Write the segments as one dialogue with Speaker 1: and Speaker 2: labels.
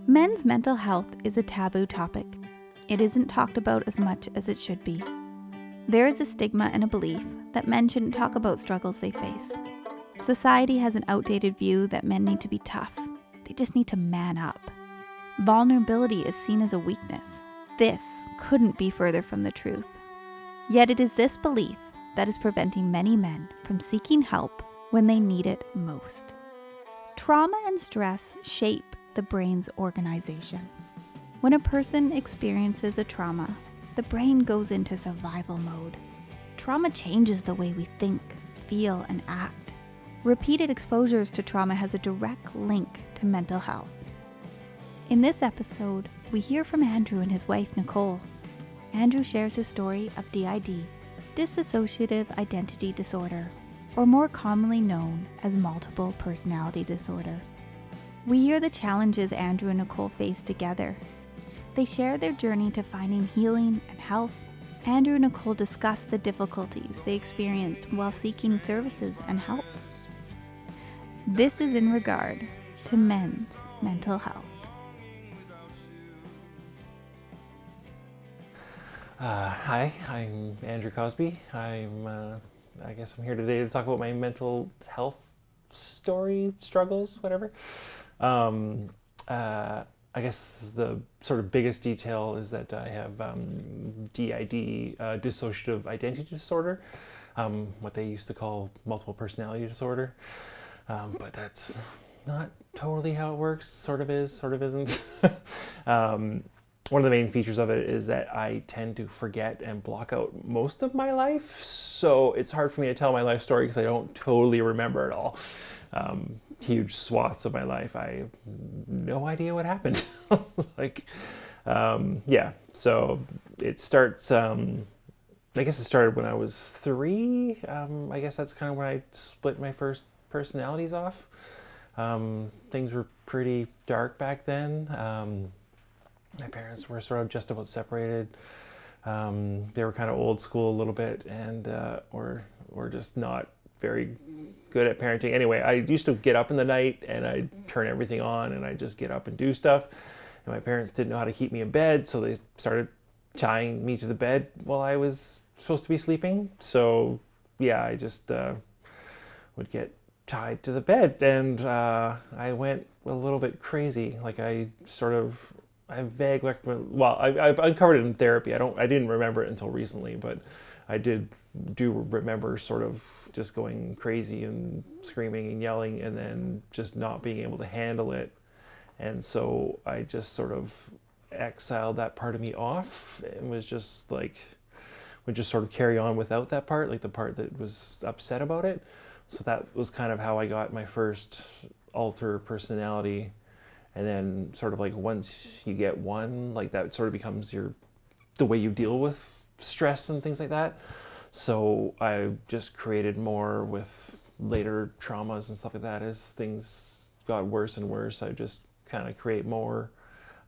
Speaker 1: Men's mental health is a taboo topic. It isn't talked about as much as it should be. There is a stigma and a belief that men shouldn't talk about struggles they face. Society has an outdated view that men need to be tough. They just need to man up. Vulnerability is seen as a weakness. This couldn't be further from the truth. Yet it is this belief that is preventing many men from seeking help when they need it most. Trauma and stress shape the brain's organization. When a person experiences a trauma, the brain goes into survival mode. Trauma changes the way we think, feel, and act. Repeated exposures to trauma has a direct link to mental health. In this episode, we hear from Andrew and his wife, Nicole. Andrew shares his story of D.ID, dissociative identity disorder, or more commonly known as multiple personality disorder. We hear the challenges Andrew and Nicole face together. They share their journey to finding healing and health. Andrew and Nicole discuss the difficulties they experienced while seeking services and help. This is in regard to men's mental health.
Speaker 2: Hi, I'm Andrew Cosby. I guess I'm here today to talk about my mental health story, struggles, whatever. I guess the sort of biggest detail is that I have D.ID, dissociative identity disorder, what they used to call multiple personality disorder, but that's not totally how it works. Sort of is, sort of isn't. One of the main features of it is that I tend to forget and block out most of my life, so it's hard for me to tell my life story because I don't totally remember it all. Huge swaths of my life, I have no idea what happened. So it starts, I guess it started when I was 3. I guess that's kind of when I split my first personalities off. Things were pretty dark back then. My parents were sort of just about separated. They were kind of old school a little bit, and were just not very good at parenting. Anyway, I used to get up in the night and I'd turn everything on and I'd just get up and do stuff. And my parents didn't know how to keep me in bed, so they started tying me to the bed while I was supposed to be sleeping. So yeah, I just would get tied to the bed, and I went a little bit crazy. I have vague, I've uncovered it in therapy. I didn't remember it until recently, but I do remember sort of just going crazy and screaming and yelling and then just not being able to handle it. And so I just sort of exiled that part of me off and would just sort of carry on without that part, like the part that was upset about it. So that was kind of how I got my first alter personality. And then sort of like once you get one, like that sort of becomes the way you deal with stress and things like that. So I just created more with later traumas and stuff like that. As things got worse and worse, I just kind of create more.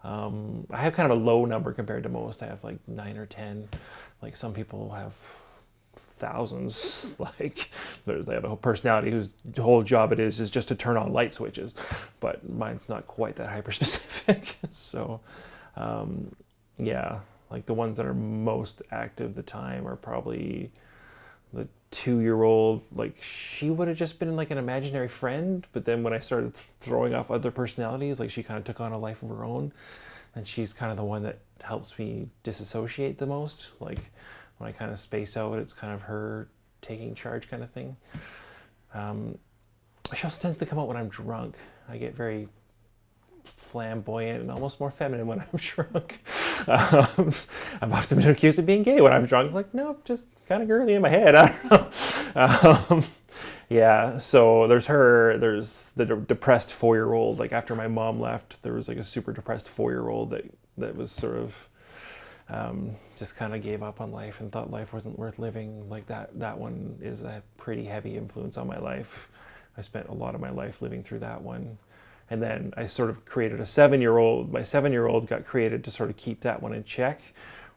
Speaker 2: I have kind of a low number compared to most. I have like 9 or 10. Like some people have thousands. Like they have a personality whose whole job it is just to turn on light switches, but mine's not quite that hyper specific. So like the ones that are most active the time are probably the 2-year-old. Like she would have just been like an imaginary friend, but then when I started throwing off other personalities, like she kind of took on a life of her own, and she's kind of the one that helps me disassociate the most. Like when I kind of space out, it's kind of her taking charge kind of thing. She also tends to come out when I'm drunk. I get very flamboyant and almost more feminine when I'm drunk. I've often been accused of being gay when I'm drunk. Like, no, just kind of girly in my head. I don't know. So there's the depressed 4-year-old. Like after my mom left, there was like a super depressed 4-year-old that was sort of just kind of gave up on life and thought life wasn't worth living. Like that one is a pretty heavy influence on my life. I spent a lot of my life living through that one. And then I sort of created a 7-year-old. My 7-year-old got created to sort of keep that one in check,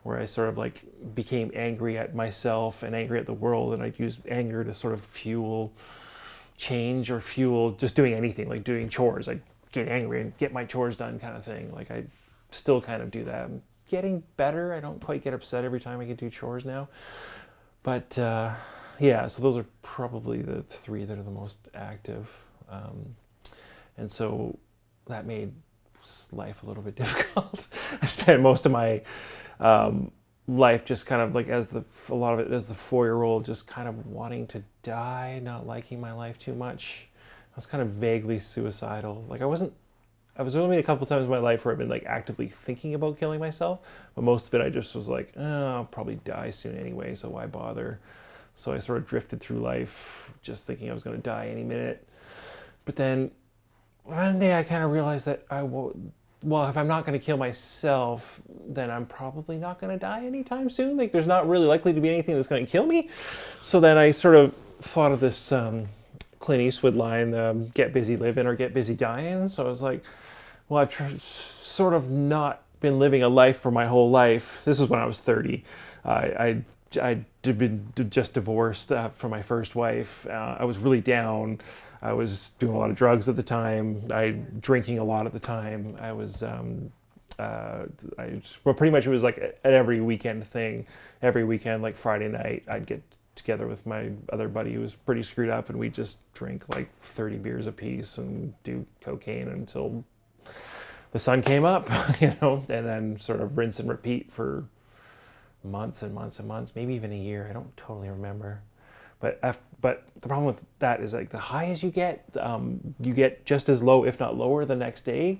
Speaker 2: where I sort of like became angry at myself and angry at the world, and I'd use anger to sort of fuel change or fuel just doing anything, like doing chores. I'd get angry and get my chores done kind of thing. Like I still kind of do that. I'm getting better. I don't quite get upset every time I get to do chores now. But yeah, so those are probably the three that are the most active. And so that made life a little bit difficult. I spent most of my life just kind of like a lot of it as the 4-year-old, just kind of wanting to die, not liking my life too much. I was kind of vaguely suicidal. Like I was only a couple times in my life where I've been like actively thinking about killing myself, but most of it I just was like, oh, I'll probably die soon anyway, so why bother? So I sort of drifted through life just thinking I was going to die any minute. But then one day I kind of realized that well, if I'm not going to kill myself, then I'm probably not going to die anytime soon. Like there's not really likely to be anything that's going to kill me. So then I sort of thought of this Clint Eastwood line, get busy living or get busy dying. So I was like, well, I've sort of not been living a life for my whole life. This is when I was 30. I'd been just divorced from my first wife. I was really down. I was doing a lot of drugs at the time. Drinking a lot at the time. I was, pretty much it was like an every weekend thing. Every weekend, like Friday night, I'd get together with my other buddy who was pretty screwed up, and we'd just drink like 30 beers a piece and do cocaine until the sun came up, and then sort of rinse and repeat for months and months and months, maybe even a year. I don't totally remember. But the problem with that is like the highs you get just as low, if not lower, the next day.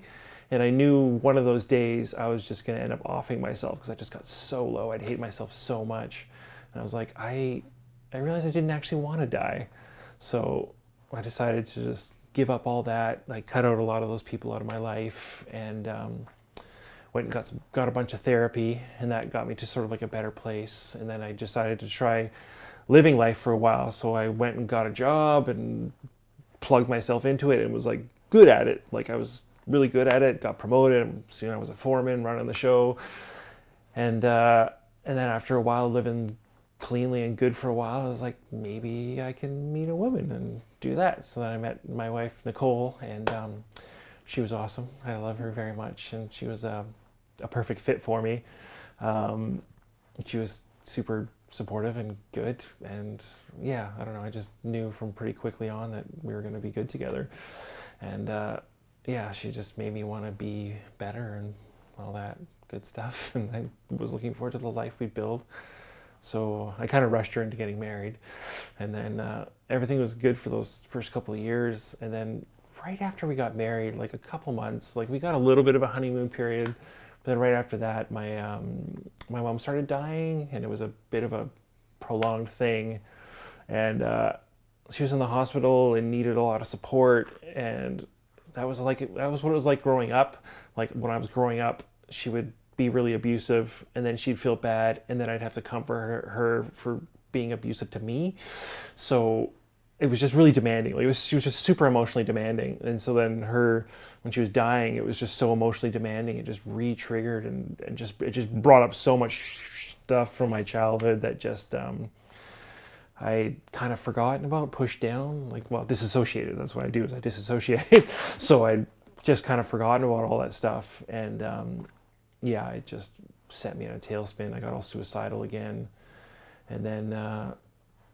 Speaker 2: And I knew one of those days I was just going to end up offing myself because I just got so low. I'd hate myself so much. And I was like, I realized I didn't actually want to die. So I decided to just give up all that, like cut out a lot of those people out of my life, and went and got a bunch of therapy, and that got me to sort of like a better place. And then I decided to try living life for a while. So I went and got a job and plugged myself into it and was like good at it. Like I was really good at it, got promoted, and soon I was a foreman running the show. And then after a while living cleanly and good for a while, I was like, maybe I can meet a woman and do that. So then I met my wife, Nicole, and she was awesome. I love her very much, and she was a perfect fit for me. She was super supportive and good, and yeah, I don't know, I just knew from pretty quickly on that we were going to be good together. And yeah, she just made me want to be better and all that good stuff, and I was looking forward to the life we'd build. So I kind of rushed her into getting married, and then everything was good for those first couple of years. And then right after we got married, like a couple months, like we got a little bit of a honeymoon period, but then right after that, my mom started dying, and it was a bit of a prolonged thing. And she was in the hospital and needed a lot of support, and that was what it was like growing up. Like when I was growing up, she would be really abusive, and then she'd feel bad, and then I'd have to comfort her for being abusive to me. So it was just really demanding. Like she was just super emotionally demanding. And so then when she was dying, it was just so emotionally demanding. It just re-triggered and it just brought up so much stuff from my childhood that just I kind of forgotten about, pushed down, disassociated. That's what I do, is I disassociate. So I just kind of forgotten about all that stuff. And yeah, it just set me in a tailspin. I got all suicidal again. And then I'm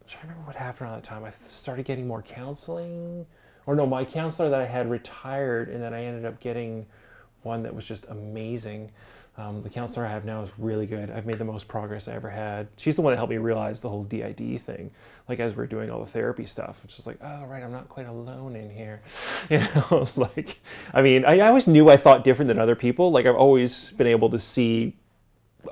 Speaker 2: trying to remember what happened around that time. I started getting more counseling. Or no, my counselor that I had retired, and then I ended up getting one that was just amazing. The counselor I have now is really good. I've made the most progress I ever had. She's the one that helped me realize the whole D.ID. thing. Like as we're doing all the therapy stuff, it's just like, oh right, I'm not quite alone in here. I always knew I thought different than other people. Like I've always been able to see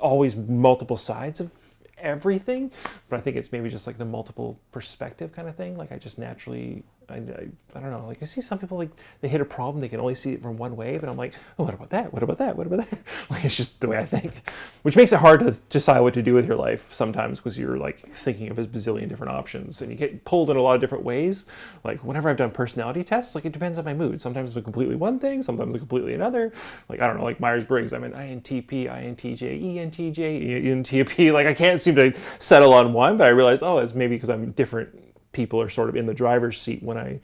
Speaker 2: always multiple sides of everything, but I think it's maybe just like the multiple perspective kind of thing. Like I just naturally, I don't know, like I see some people, like they hit a problem, they can only see it from one way, but I'm like, oh, what about that? What about that? What about that? Like it's just the way I think, which makes it hard to decide what to do with your life sometimes, because you're like thinking of a bazillion different options and you get pulled in a lot of different ways. Like whenever I've done personality tests, like it depends on my mood. Sometimes it's completely one thing, sometimes it's completely another. Like, I don't know, like Myers-Briggs, I'm an INTP, INTJ, ENTJ, ENTP. Like I can't seem to settle on one, but I realized, oh, it's maybe because I'm different. People are sort of in the driver's seat when I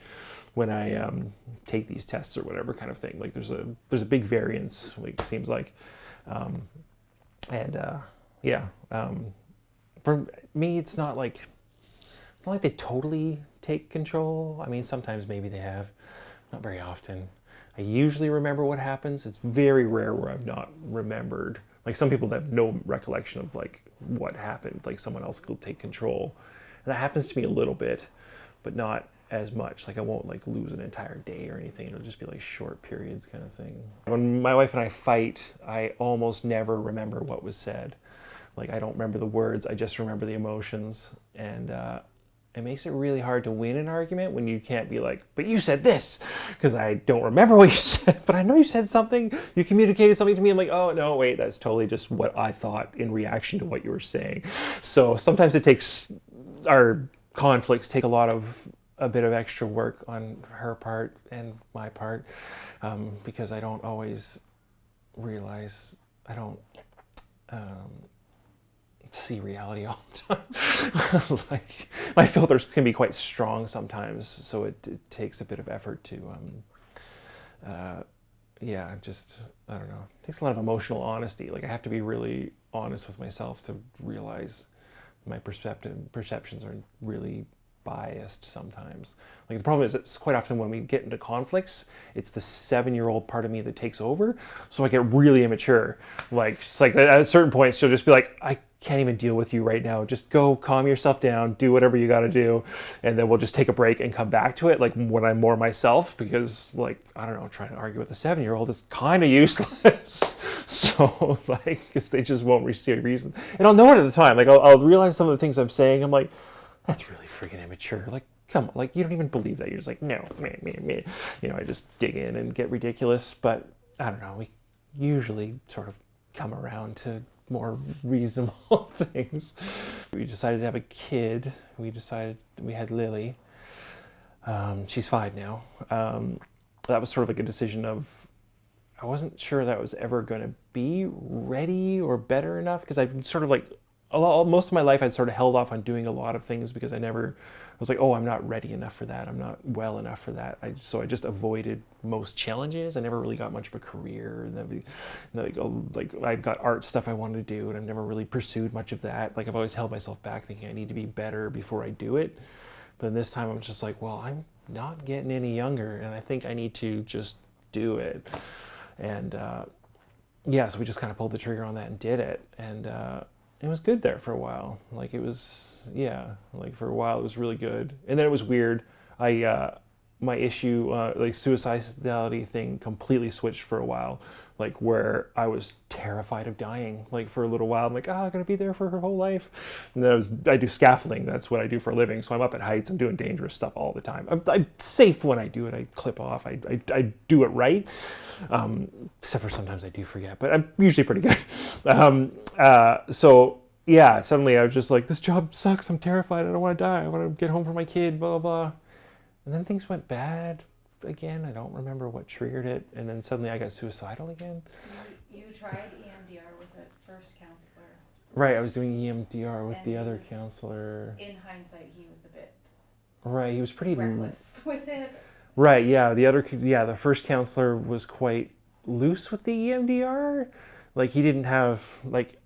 Speaker 2: when I take these tests or whatever kind of thing. Like there's a big variance, like it seems like, for me it's not like they totally take control. I mean, sometimes maybe they have, not very often. I usually remember what happens. It's very rare where I've not remembered. Like some people have no recollection of like what happened, like someone else could take control. And that happens to me a little bit, but not as much. Like I won't like lose an entire day or anything. It'll just be like short periods kind of thing. When my wife and I fight, I almost never remember what was said. Like I don't remember the words, I just remember the emotions. And it makes it really hard to win an argument when you can't be like, but you said this, because I don't remember what you said, but I know you said something, you communicated something to me. I'm like, oh no, wait, that's totally just what I thought in reaction to what you were saying. So sometimes our conflicts take a bit of extra work on her part and my part, because I don't always realize, I don't see reality all the time. Like my filters can be quite strong sometimes, so it takes a bit of effort to just, I don't know, it takes a lot of emotional honesty. Like I have to be really honest with myself to realize my perceptions are really biased sometimes. Like the problem is it's quite often when we get into conflicts, it's the 7-year-old part of me that takes over. So I get really immature. Like it's like at a certain point, she'll just be like, I can't even deal with you right now. Just go calm yourself down, do whatever you got to do. And then we'll just take a break and come back to it. Like when I'm more myself, because like, I don't know, trying to argue with a 7-year-old is kind of useless. So like, because they just won't receive reason. And I'll know it at the time. Like I'll realize some of the things I'm saying. I'm like, that's really freaking immature. Like, come on, like you don't even believe that. You're just like, no, me. You know, I just dig in and get ridiculous. But I don't know, we usually sort of come around to more reasonable things. We decided to have a kid. We had Lily. She's 5 now. That was sort of like a decision of, I wasn't sure that was ever going to be ready or better enough, because I've sort of like, most of my life I'd sort of held off on doing a lot of things because I was like, oh, I'm not ready enough for that. I'm not well enough for that. So I just avoided most challenges. I never really got much of a career. Like I've got art stuff I wanted to do, and I've never really pursued much of that. Like I've always held myself back thinking I need to be better before I do it. But this time I'm just like, well, I'm not getting any younger, and I think I need to just do it. And so we just kind of pulled the trigger on that and did it. And it was good there for a while. Like for a while it was really good. And then it was weird. My issue, like suicidality thing completely switched for a while. Like where I was terrified of dying, like for a little while. I'm like, I gotta be there for her whole life. And then I do scaffolding. That's what I do for a living. So I'm up at heights. I'm doing dangerous stuff all the time. I'm safe when I do it. I clip off. I do it right. Except for sometimes I do forget, but I'm usually pretty good. Suddenly I was just like, this job sucks. I'm terrified. I don't want to die. I want to get home for my kid, blah, blah, blah. And then things went bad again. I don't remember what triggered it. And then suddenly I got suicidal again.
Speaker 3: You tried EMDR with the first counselor.
Speaker 2: Right, I was doing EMDR with the other counselor.
Speaker 3: In hindsight, he was a bit
Speaker 2: he was pretty
Speaker 3: reckless with it.
Speaker 2: Right, the first counselor was quite loose with the EMDR. Like he didn't have, like,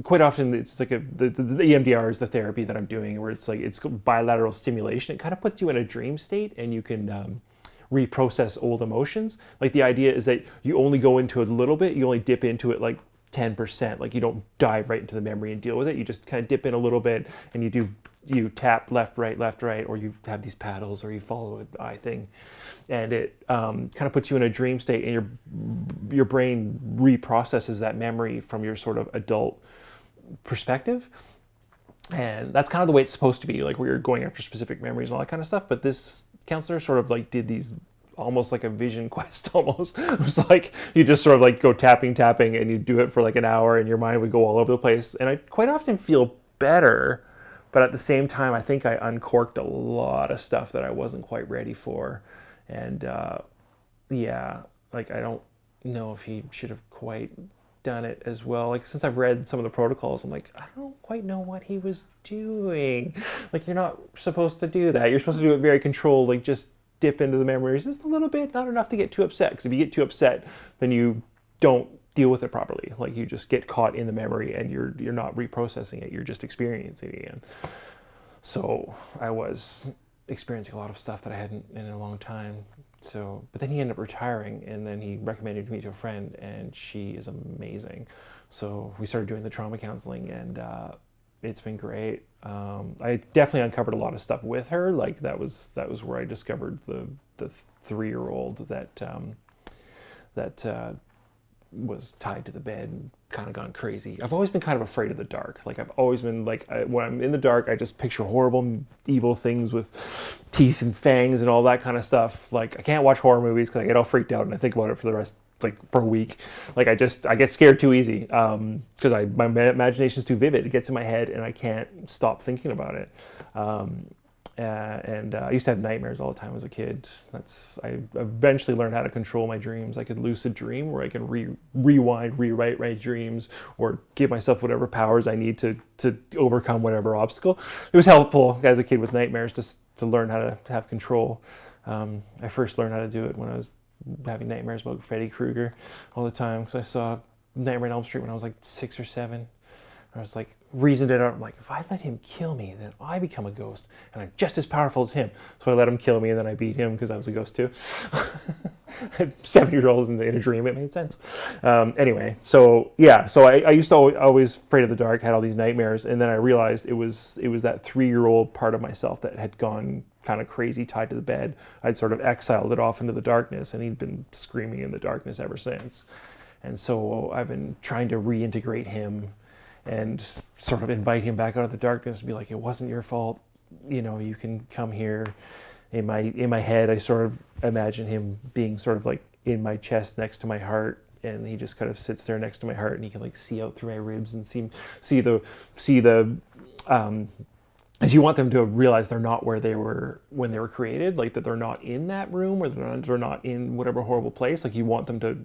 Speaker 2: quite often it's like the EMDR is the therapy that I'm doing, where it's like it's bilateral stimulation. It kind of puts you in a dream state, and you can reprocess old emotions. Like the idea is that you only go into it a little bit, you only dip into it like 10%. Like you don't dive right into the memory and deal with it. You just kind of dip in a little bit, and you tap left, right, or you have these paddles, or you follow an eye thing, and it kind of puts you in a dream state, and your brain reprocesses that memory from your sort of adult perspective. And that's kind of the way it's supposed to be, like where you're going after specific memories and all that kind of stuff. But this counselor sort of like did these almost like a vision quest almost. It was like you just sort of like go tapping, and you do it for like an hour, and your mind would go all over the place. And I quite often feel better, but at the same time, I think I uncorked a lot of stuff that I wasn't quite ready for. And like I don't know if he should have quite done it as well. Like since I've read some of the protocols, I'm like, I don't quite know what he was doing. Like you're not supposed to do that. You're supposed to do it very controlled, like just dip into the memories just a little bit, not enough to get too upset. Because if you get too upset, then you don't deal with it properly. Like you just get caught in the memory and you're not reprocessing it. You're just experiencing it again. So I was experiencing a lot of stuff that I hadn't in a long time. So, but then he ended up retiring, and then he recommended me to a friend, and she is amazing. So we started doing the trauma counseling, and it's been great. I definitely uncovered a lot of stuff with her. Like that was where I discovered the 3-year-old that was tied to the bed and kind of gone crazy. I've always been kind of afraid of the dark. Like I've always been like, when I'm in the dark, I just picture horrible, evil things with teeth and fangs and all that kind of stuff. Like I can't watch horror movies because I get all freaked out and I think about it for the rest, like for a week. Like I get scared too easy because my imagination is too vivid. It gets in my head and I can't stop thinking about it. And I used to have nightmares all the time as a kid. I eventually learned how to control my dreams. I could lucid dream, where I can rewind, rewrite my dreams, or give myself whatever powers I need to overcome whatever obstacle. It was helpful as a kid with nightmares to learn how to have control. I first learned how to do it when I was having nightmares about Freddy Krueger all the time, because I saw Nightmare on Elm Street when I was like 6 or 7. I was like, reasoned it out. I'm like, if I let him kill me, then I become a ghost, and I'm just as powerful as him. So I let him kill me, and then I beat him because I was a ghost too. 7-year-old in a dream, it made sense. Anyway, so yeah, so I used to always afraid of the dark, had all these nightmares, and then I realized it was that 3-year-old part of myself that had gone kind of crazy, tied to the bed. I'd sort of exiled it off into the darkness, and he'd been screaming in the darkness ever since. And so I've been trying to reintegrate him and sort of invite him back out of the darkness and be like, it wasn't your fault. You know, you can come here. In my head, I sort of imagine him being sort of like in my chest next to my heart, and he just kind of sits there next to my heart, and he can like see out through my ribs and see the as you want them to realize they're not where they were when they were created, like that they're not in that room, or they're not in whatever horrible place. Like you want them to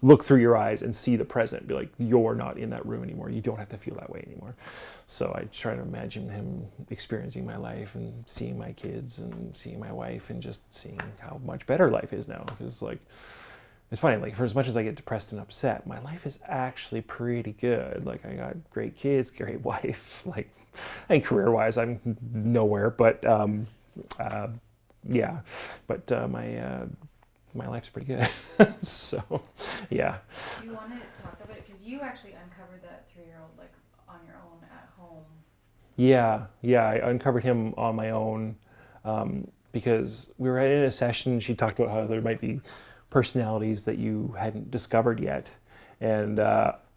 Speaker 2: look through your eyes and see the present, be like, you're not in that room anymore. You don't have to feel that way anymore. So I try to imagine him experiencing my life and seeing my kids and seeing my wife and just seeing how much better life is now. Because like, it's funny, like for as much as I get depressed and upset, my life is actually pretty good. Like I got great kids, great wife, like, and career-wise, I'm nowhere, but yeah, but my life's pretty good. So, yeah.
Speaker 3: Do you want to talk about it? Because you actually uncovered that 3-year-old like on your own at home.
Speaker 2: Yeah, I uncovered him on my own because we were in a session. She talked about how there might be personalities that you hadn't discovered yet, and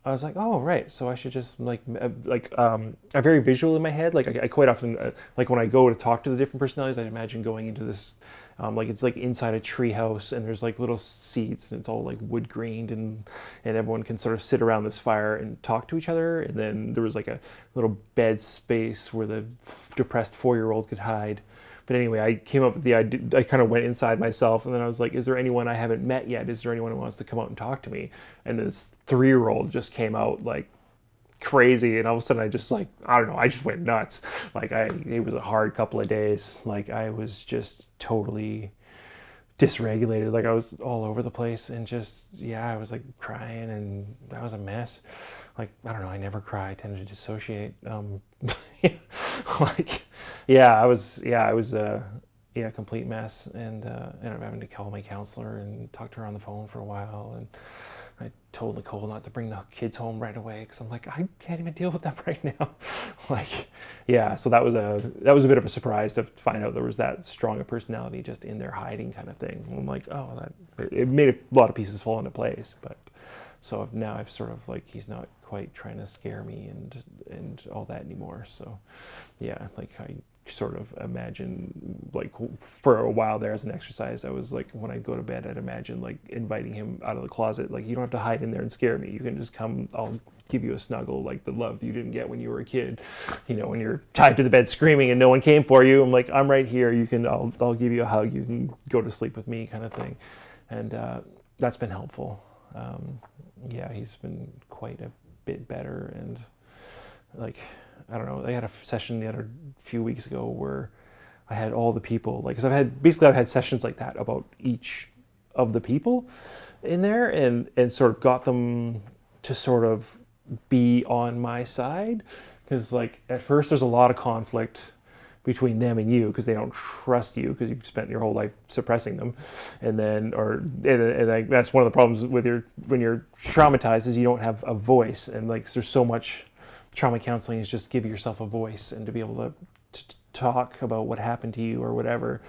Speaker 2: I was like, oh, right. So I should just I'm very visual in my head. Like I quite often, like when I go to talk to the different personalities, I imagine going into this, like it's like inside a tree house, and there's like little seats, and it's all like wood grained, and everyone can sort of sit around this fire and talk to each other. And then there was like a little bed space where the depressed 4-year-old could hide. But anyway, I came up with the idea. I kind of went inside myself, and then I was like, is there anyone I haven't met yet? Is there anyone who wants to come out and talk to me? And this 3-year-old just came out like crazy, and all of a sudden I just like, I don't know, I just went nuts. Like it was a hard couple of days. Like I was just totally dysregulated. Like I was all over the place, and just, yeah, I was like crying, and that was a mess. Like, I don't know, I never cry. I tend to dissociate. Like, I was a complete mess, and ended up having to call my counselor and talk to her on the phone for a while. And I told Nicole not to bring the kids home right away, because I'm like, I can't even deal with them right now. Like, yeah, so that was a bit of a surprise to find out there was that strong a personality just in there hiding, kind of thing. And I'm like, oh, it made a lot of pieces fall into place. But so now I've sort of like, he's not quite trying to scare me and all that anymore. So yeah, like I sort of imagine, like for a while there as an exercise, I was like, when I go to bed, I'd imagine like inviting him out of the closet. Like, you don't have to hide in there and scare me. You can just come, I'll give you a snuggle, like the love that you didn't get when you were a kid. You know, when you're tied to the bed screaming and no one came for you, I'm like, I'm right here. I'll give you a hug. You can go to sleep with me, kind of thing. And that's been helpful. Yeah, he's been quite a bit better. And like, I don't know, I had a session the other few weeks ago where I had all the people, like, because I've had sessions like that about each of the people in there, and sort of got them to sort of be on my side, because like at first there's a lot of conflict between them and you because they don't trust you because you've spent your whole life suppressing them, and then that's one of the problems with when you're traumatized is you don't have a voice, and like there's so much trauma counseling is just give yourself a voice and to be able to talk about what happened to you or whatever.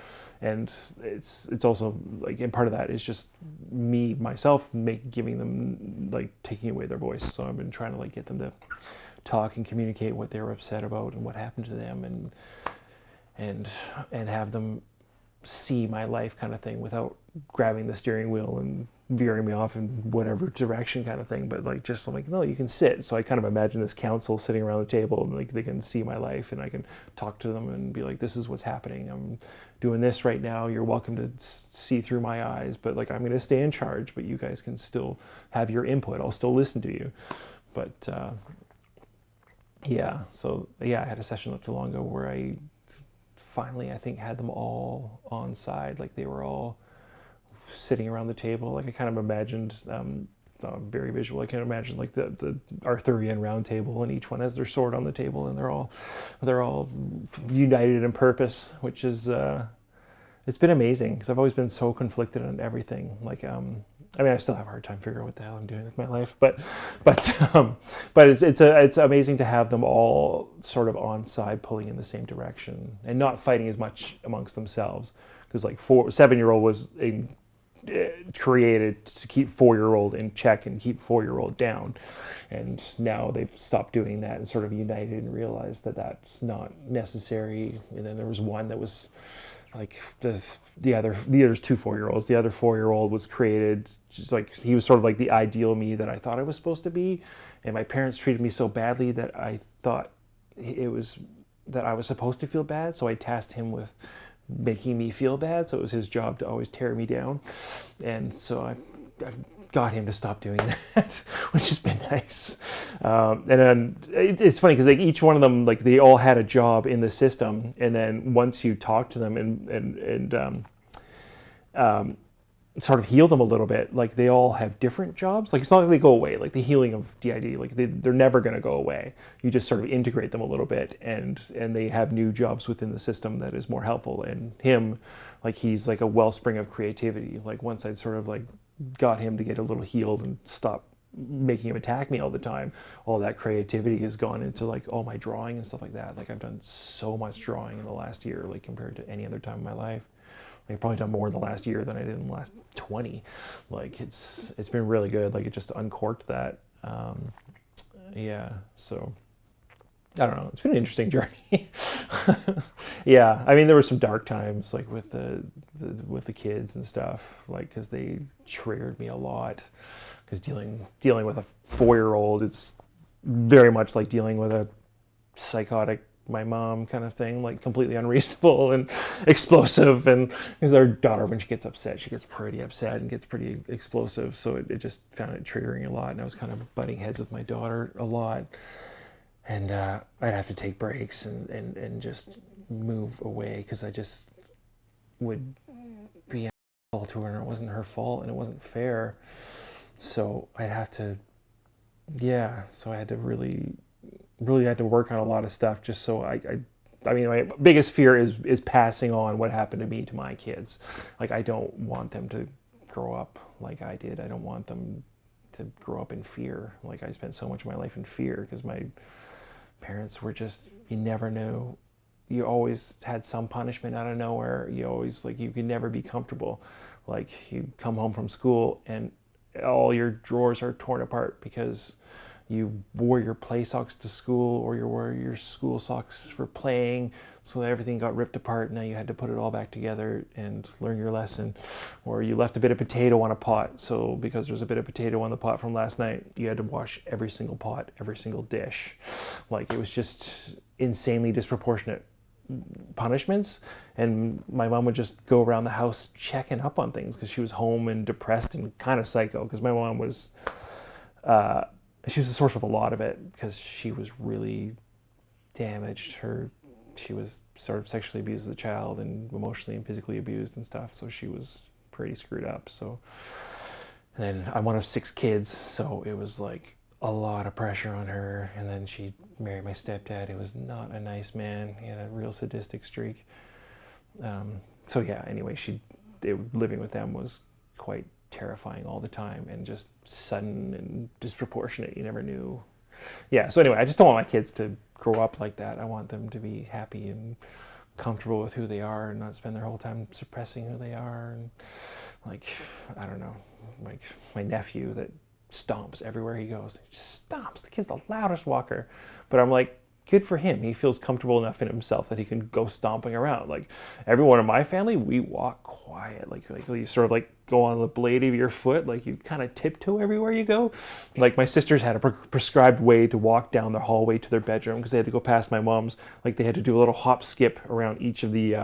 Speaker 2: And it's also like, and part of that is just me myself giving them, like, taking away their voice. So I've been trying to like get them to talk and communicate what they were upset about and what happened to them, and have them see my life kind of thing without grabbing the steering wheel and veering me off in whatever direction kind of thing, but like just like, no, you can sit. So I kind of imagine this council sitting around the table and like they can see my life and I can talk to them and be like, this is what's happening. I'm doing this right now. You're welcome to see through my eyes, but like I'm going to stay in charge, but you guys can still have your input. I'll still listen to you. But yeah, so yeah, I had a session not too long ago where I finally, I think, had them all on side, like they were all sitting around the table. Like I kind of imagined, very visual, I can imagine like the Arthurian round table, and each one has their sword on the table, and they're all united in purpose, which is it's been amazing because I've always been so conflicted on everything. Like I mean, I still have a hard time figuring out what the hell I'm doing with my life, but it's amazing to have them all sort of on side, pulling in the same direction and not fighting as much amongst themselves. Because like 7-year-old was created to keep 4-year-old in check and keep 4-year-old down, and now they've stopped doing that and sort of united and realized that that's not necessary. And then there was one that was like there's 2 4-year-olds. The other 4-year-old was created just like, he was sort of like the ideal me that I thought I was supposed to be, and my parents treated me so badly that I thought that I was supposed to feel bad, so I tasked him with making me feel bad, so it was his job to always tear me down. And so I've got him to stop doing that, which has been nice. And then it's funny because like each one of them, like they all had a job in the system, and then once you talk to them and sort of heal them a little bit, like they all have different jobs. Like it's not like they go away, like the healing of D.ID, like they're never going to go away. You just sort of integrate them a little bit, and they have new jobs within the system that is more helpful. And him, like he's like a wellspring of creativity. Like once I'd sort of like got him to get a little healed and stop making him attack me all the time, all that creativity has gone into like all my drawing and stuff like that. Like I've done so much drawing in the last year, like compared to any other time in my life. I've probably done more in the last year than I did in the last 20. Like it's been really good. Like it just uncorked that. Yeah, so I don't know. It's been an interesting journey. Yeah, I mean there were some dark times like with the kids and stuff, like because they triggered me a lot. Because dealing with a 4-year-old, it's very much like dealing with a psychotic my mom kind of thing, like completely unreasonable and explosive. And because our daughter, when she gets upset, she gets pretty upset and gets pretty explosive. So it just found it triggering a lot. And I was kind of butting heads with my daughter a lot. And I'd have to take breaks and just move away because I just would be an asshole to her, and it wasn't her fault and it wasn't fair. So I'd have to, so I had to really had to work on a lot of stuff just so I mean, my biggest fear is passing on what happened to me to my kids. Like, I don't want them to grow up like I did. I don't want them to grow up in fear. Like, I spent so much of my life in fear because my parents were just, you never knew. You always had some punishment out of nowhere. You always, like, you could never be comfortable. Like, you come home from school and all your drawers are torn apart because you wore your play socks to school, or you wore your school socks for playing, so everything got ripped apart. And now you had to put it all back together and learn your lesson. Or you left a bit of potato on a pot, so because there's a bit of potato on the pot from last night, you had to wash every single pot, every single dish. Like, it was just insanely disproportionate punishments. And my mom would just go around the house checking up on things because she was home and depressed and kind of psycho, because my mom was she was the source of a lot of it because she was really damaged. she was sort of sexually abused as a child and emotionally and physically abused and stuff. So she was pretty screwed up. So, and then I'm one of 6 kids, so it was like a lot of pressure on her. And then she married my stepdad, who was not a nice man. He had a real sadistic streak. So yeah, anyway, living with them was quite terrifying all the time, and just sudden and disproportionate. You never knew. Yeah, so anyway, I just don't want my kids to grow up like that. I want them to be happy and comfortable with who they are and not spend their whole time suppressing who they are. And like, I don't know, like my nephew that stomps everywhere he goes. He just stomps. The kid's the loudest walker. But I'm like, good for him. He feels comfortable enough in himself that he can go stomping around. Like everyone in my family, we walk quiet. Like you sort of like go on the blade of your foot. Like you kind of tiptoe everywhere you go. Like my sisters had a prescribed way to walk down the hallway to their bedroom because they had to go past my mom's. Like they had to do a little hop skip around each of the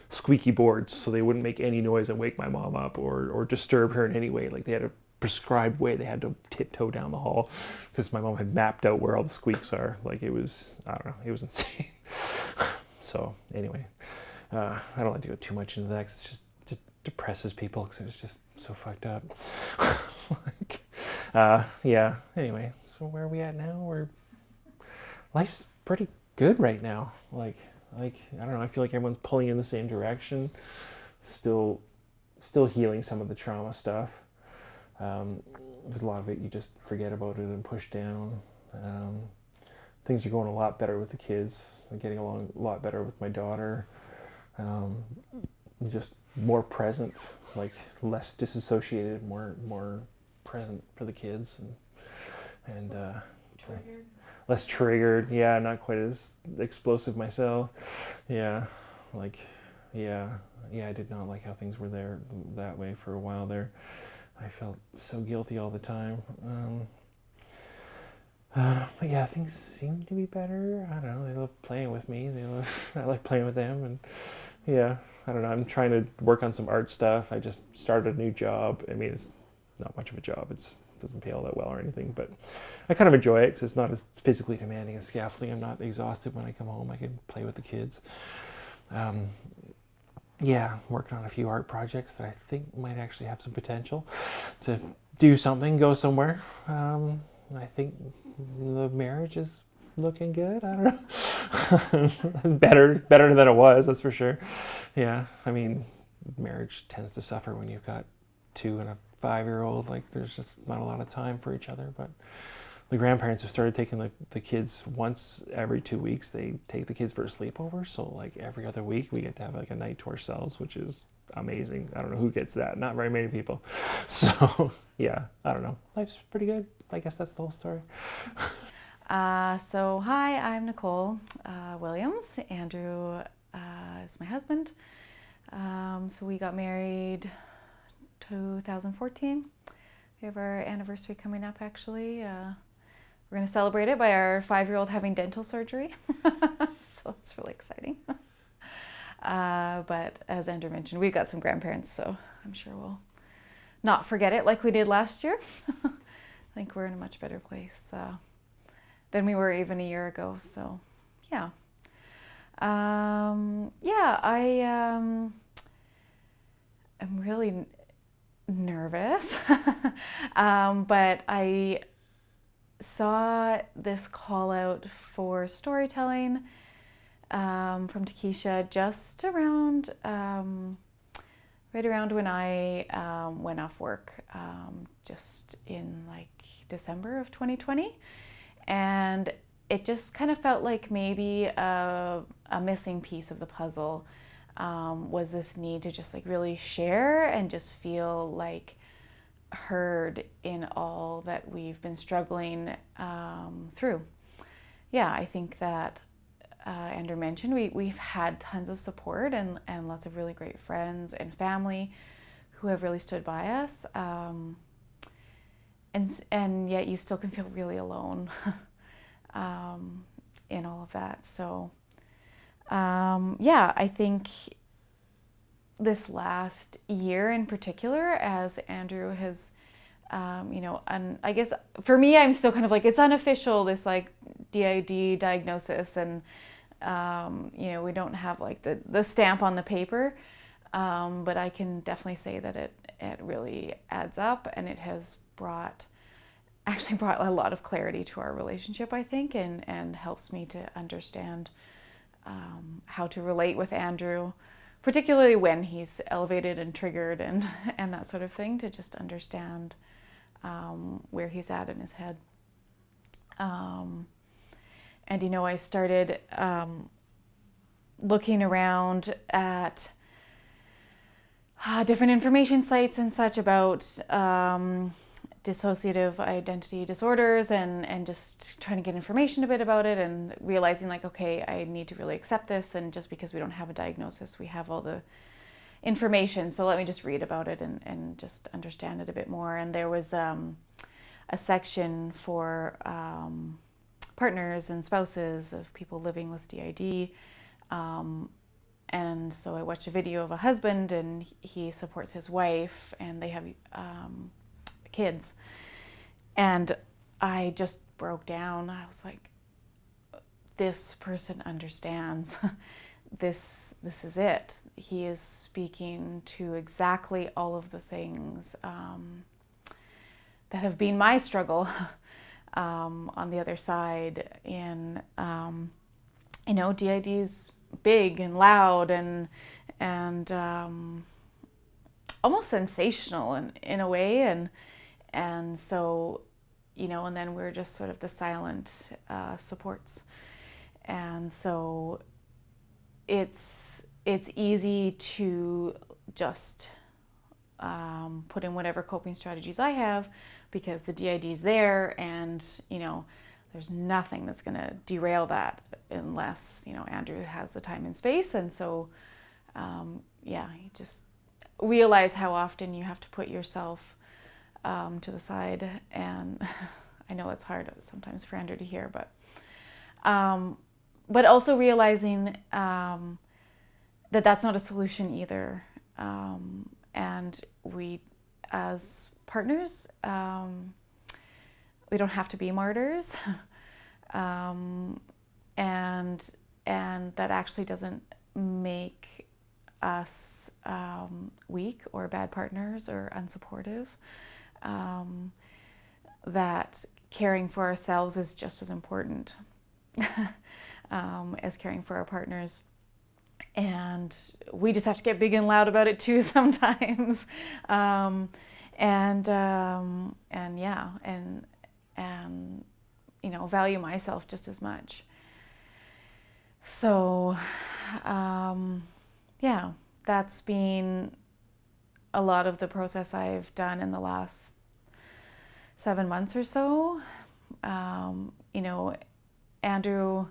Speaker 2: squeaky boards so they wouldn't make any noise and wake my mom up or disturb her in any way. Like they had a prescribed way they had to tiptoe down the hall because my mom had mapped out where all the squeaks are. Like it was, I don't know, it was insane. So anyway, I don't like to go too much into that because it just depresses people because it was just so fucked up. Yeah, anyway, so where are we at now? Life's pretty good right now. Like I don't know, I feel like everyone's pulling in the same direction. Still healing some of the trauma stuff. Because a lot of it you just forget about it and push down. Things are going a lot better with the kids. I'm getting along a lot better with my daughter. Just more present, like less disassociated, more present for the kids, and
Speaker 3: Triggered.
Speaker 2: less triggered. Yeah, not quite as explosive myself. Yeah, like yeah, I did not like how things were there that way for a while there. I felt so guilty all the time. But yeah, things seem to be better. I don't know. They love playing with me. I like playing with them, and yeah, I don't know. I'm trying to work on some art stuff. I just started a new job. I mean, it's not much of a job. It doesn't pay all that well or anything, but I kind of enjoy it because it's not as physically demanding as scaffolding. I'm not exhausted when I come home. I can play with the kids. Yeah, working on a few art projects that I think might actually have some potential to do something, go somewhere. I think the marriage is looking good. I don't know. better than it was, that's for sure. Yeah, I mean, marriage tends to suffer when you've got 2 and a 5-year-old. Like, there's just not a lot of time for each other. But the grandparents have started taking the kids once every 2 weeks. They take the kids for a sleepover. So, like, every other week we get to have, like, a night to ourselves, which is amazing. I don't know who gets that. Not very many people. So, yeah, I don't know. Life's pretty good. I guess that's the whole story.
Speaker 3: So hi, I'm Nicole Williams. Andrew is my husband. So we got married 2014. We have our anniversary coming up, actually. We're going to celebrate it by our 5-year-old having dental surgery. So it's really exciting. But as Andrew mentioned, we've got some grandparents, so I'm sure we'll not forget it like we did last year. I think we're in a much better place than we were even a year ago. So, yeah. I am really nervous, but I saw this call out for storytelling from Takesha just around right around when I went off work, just in like December of 2020, and it just kind of felt like maybe a missing piece of the puzzle was this need to just like really share and just feel like heard in all that we've been struggling through. Yeah, I think that Andrew mentioned we've had tons of support and lots of really great friends and family who have really stood by us, and yet you still can feel really alone in all of that. So I think this last year in particular, as Andrew has and I guess for me, I'm still kind of like, it's unofficial, this like D.ID diagnosis, and We don't have like the stamp on the paper, but I can definitely say that it really adds up, and it has actually brought a lot of clarity to our relationship, I think, and helps me to understand how to relate with Andrew, particularly when he's elevated and triggered and that sort of thing, to just understand where he's at in his head. And I started looking around at different information sites and such about dissociative identity disorders, and just trying to get information a bit about it, and realizing like, okay, I need to really accept this, and just because we don't have a diagnosis, we have all the information, so let me just read about it and just understand it a bit more. And there was a section for partners and spouses of people living with D.ID. And so I watched a video of a husband, and he supports his wife, and they have kids. And I just broke down. I was like, this person understands. This is it. He is speaking to exactly all of the things that have been my struggle on the other side. And D.ID. is big and loud and almost sensational in a way, and so and then we're just sort of the silent supports, and so it's easy to just put in whatever coping strategies I have, because the D.ID. is there, and there's nothing that's going to derail that unless Andrew has the time and space. And so you just realize how often you have to put yourself to the side, and I know it's hard sometimes for Andrew to hear, but also realizing that that's not a solution either, and we as partners, we don't have to be martyrs, and that actually doesn't make us weak or bad partners or unsupportive. That caring for ourselves is just as important as caring for our partners. And we just have to get big and loud about it too sometimes. Value myself just as much. So, that's been a lot of the process I've done in the last 7 months or so. Andrew,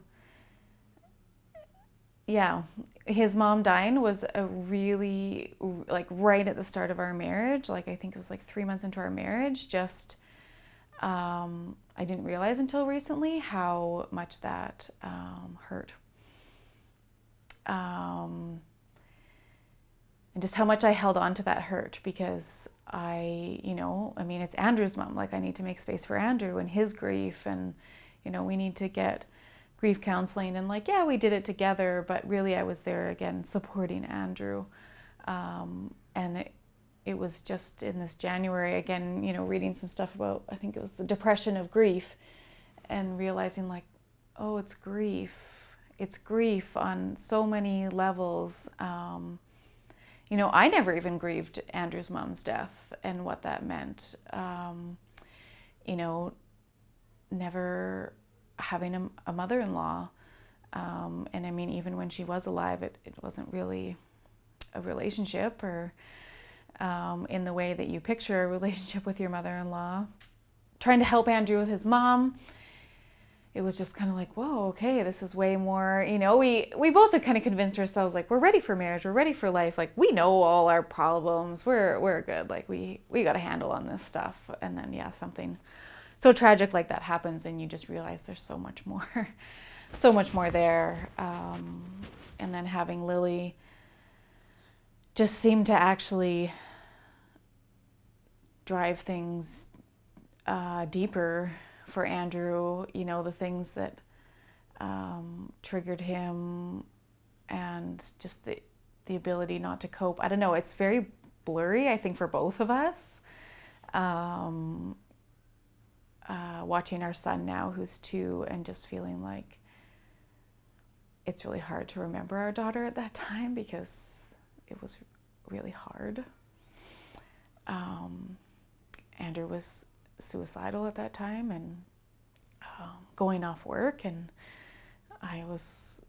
Speaker 3: his mom dying was a really, like, right at the start of our marriage. Like, I think it was like 3 months into our marriage. Just, I didn't realize until recently how much that hurt. And just how much I held on to that hurt, because it's Andrew's mom. Like, I need to make space for Andrew and his grief, and, we need to get grief counseling, and we did it together, but really I was there again supporting Andrew. And it was just in this January again, reading some stuff about, I think it was the depression of grief, and realizing like, oh, it's grief. It's grief on so many levels. I never even grieved Andrew's mom's death and what that meant. Never having a mother-in-law. And I mean, even when she was alive, it wasn't really a relationship, or in the way that you picture a relationship with your mother-in-law. Trying to help Andrew with his mom, it was just kind of like, whoa, okay, this is way more, we both had kind of convinced ourselves, like, we're ready for marriage, we're ready for life, like, we know all our problems, we're good, like, we got a handle on this stuff. And then, something so tragic like that happens, and you just realize there's so much more there. And then having Lily just seemed to actually drive things deeper for Andrew, the things that triggered him, and just the ability not to cope. I don't know, it's very blurry, I think, for both of us. Watching our son now, who's 2, and just feeling like it's really hard to remember our daughter at that time because it was really hard. Andrew was suicidal at that time and going off work, and I was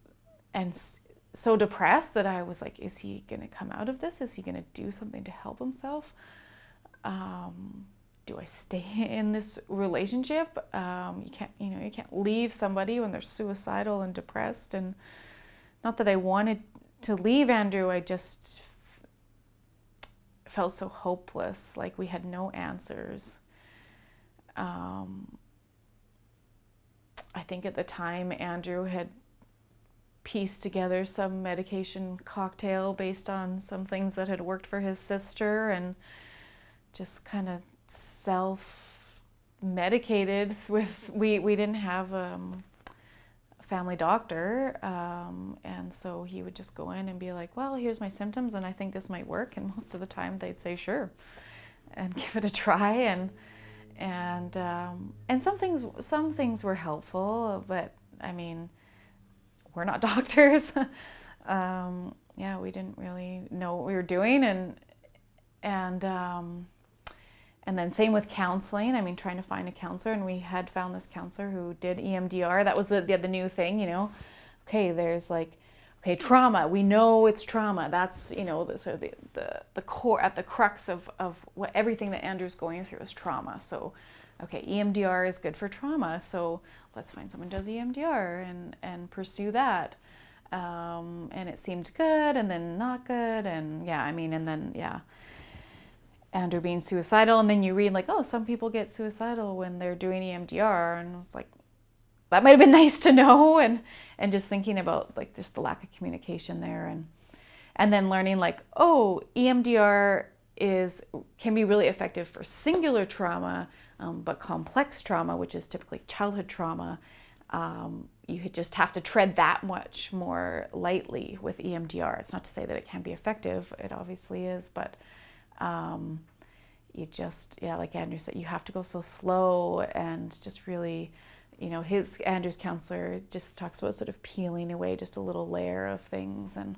Speaker 3: so depressed that I was like, is he going to come out of this? Is he going to do something to help himself? Do I stay in this relationship? You can't leave somebody when they're suicidal and depressed. And not that I wanted to leave Andrew, I just felt so hopeless, like we had no answers. I think at the time Andrew had pieced together some medication cocktail based on some things that had worked for his sister, and just kind of self-medicated with, we didn't have a family doctor, and so he would just go in and be like, well, here's my symptoms and I think this might work, and most of the time they'd say sure and give it a try, and some things were helpful, but I mean, we're not doctors. We didn't really know what we were doing, and then same with counseling. I mean, trying to find a counselor, and we had found this counselor who did EMDR. That was the new thing, Okay, there's trauma. We know it's trauma. That's, the core, at the crux of what everything that Andrew's going through is trauma. So, okay, EMDR is good for trauma. So let's find someone who does EMDR and pursue that. And it seemed good, and then not good, and Andrew being suicidal, and then you read some people get suicidal when they're doing EMDR, and it's like, that might have been nice to know, and just thinking about just the lack of communication there, and then learning EMDR can be really effective for singular trauma, but complex trauma, which is typically childhood trauma, you just have to tread that much more lightly with EMDR. It's not to say that it can't be effective, it obviously is, but you just, like Andrew said, you have to go so slow, and just really, Andrew's counselor just talks about sort of peeling away just a little layer of things, and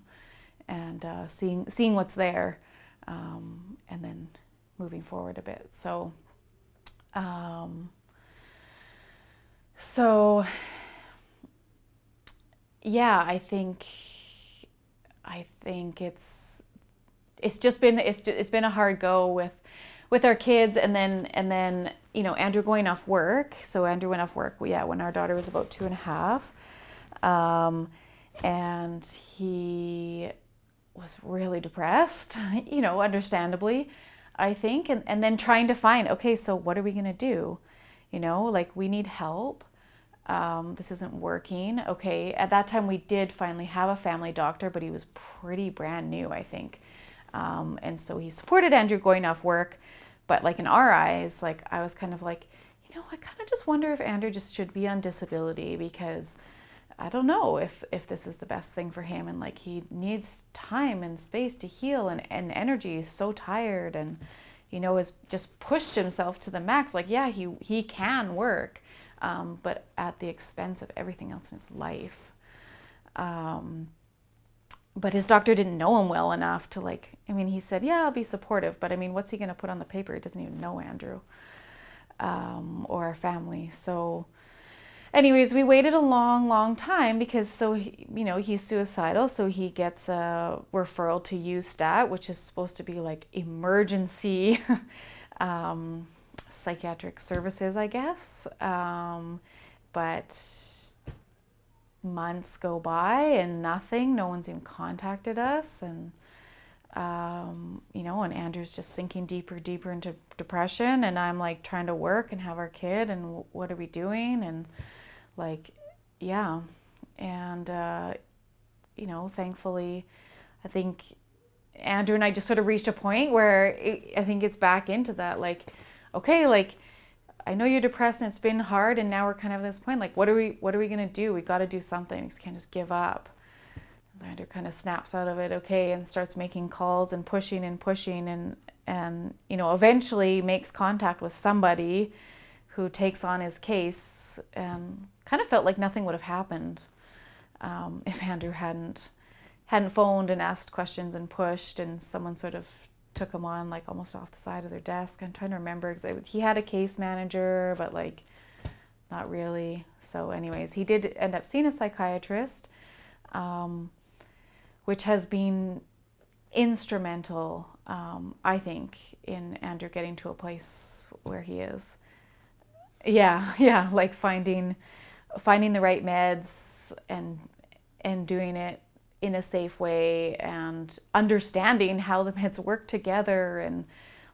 Speaker 3: seeing what's there, and then moving forward a bit. So I think it's been a hard go with our kids, and then Andrew going off work. So Andrew went off work when our daughter was about 2.5, and he was really depressed, understandably, I think, and then trying to find, okay, so what are we gonna do? We need help. This isn't working. Okay, at that time we did finally have a family doctor, but he was pretty brand new, I think. And so he supported Andrew going off work, but in our eyes, I was kind of I kind of just wonder if Andrew just should be on disability, because I don't know if this is the best thing for him, and he needs time and space to heal, and energy. He's so tired, and has just pushed himself to the max. He can work, but at the expense of everything else in his life. But his doctor didn't know him well enough to he said, yeah, I'll be supportive, but what's he going to put on the paper? He doesn't even know Andrew, or our family. So anyways, we waited a long time, because he's suicidal, so he gets a referral to USTAT, which is supposed to be emergency psychiatric services, I guess. But months go by and nothing. No one's even contacted us, and and Andrew's just sinking deeper into depression, and I'm trying to work and have our kid, and what are we doing? And thankfully, I think Andrew and I just sort of reached a point where I think it's back into that, okay, I know you're depressed and it's been hard, and now we're kind of at this point, like, what are we going to do? We got to do something. We just can't just give up. Andrew kind of snaps out of it, okay, and starts making calls and pushing and eventually makes contact with somebody who takes on his case, and kind of felt like nothing would have happened if Andrew hadn't phoned and asked questions and pushed, and someone sort of took him on, like, almost off the side of their desk. I'm trying to remember, because he had a case manager, but, like, not really. So anyways, he did end up seeing a psychiatrist, which has been instrumental, I think, in Andrew getting to a place where he is. Yeah, like finding the right meds and doing it in a safe way, and understanding how the meds work together, and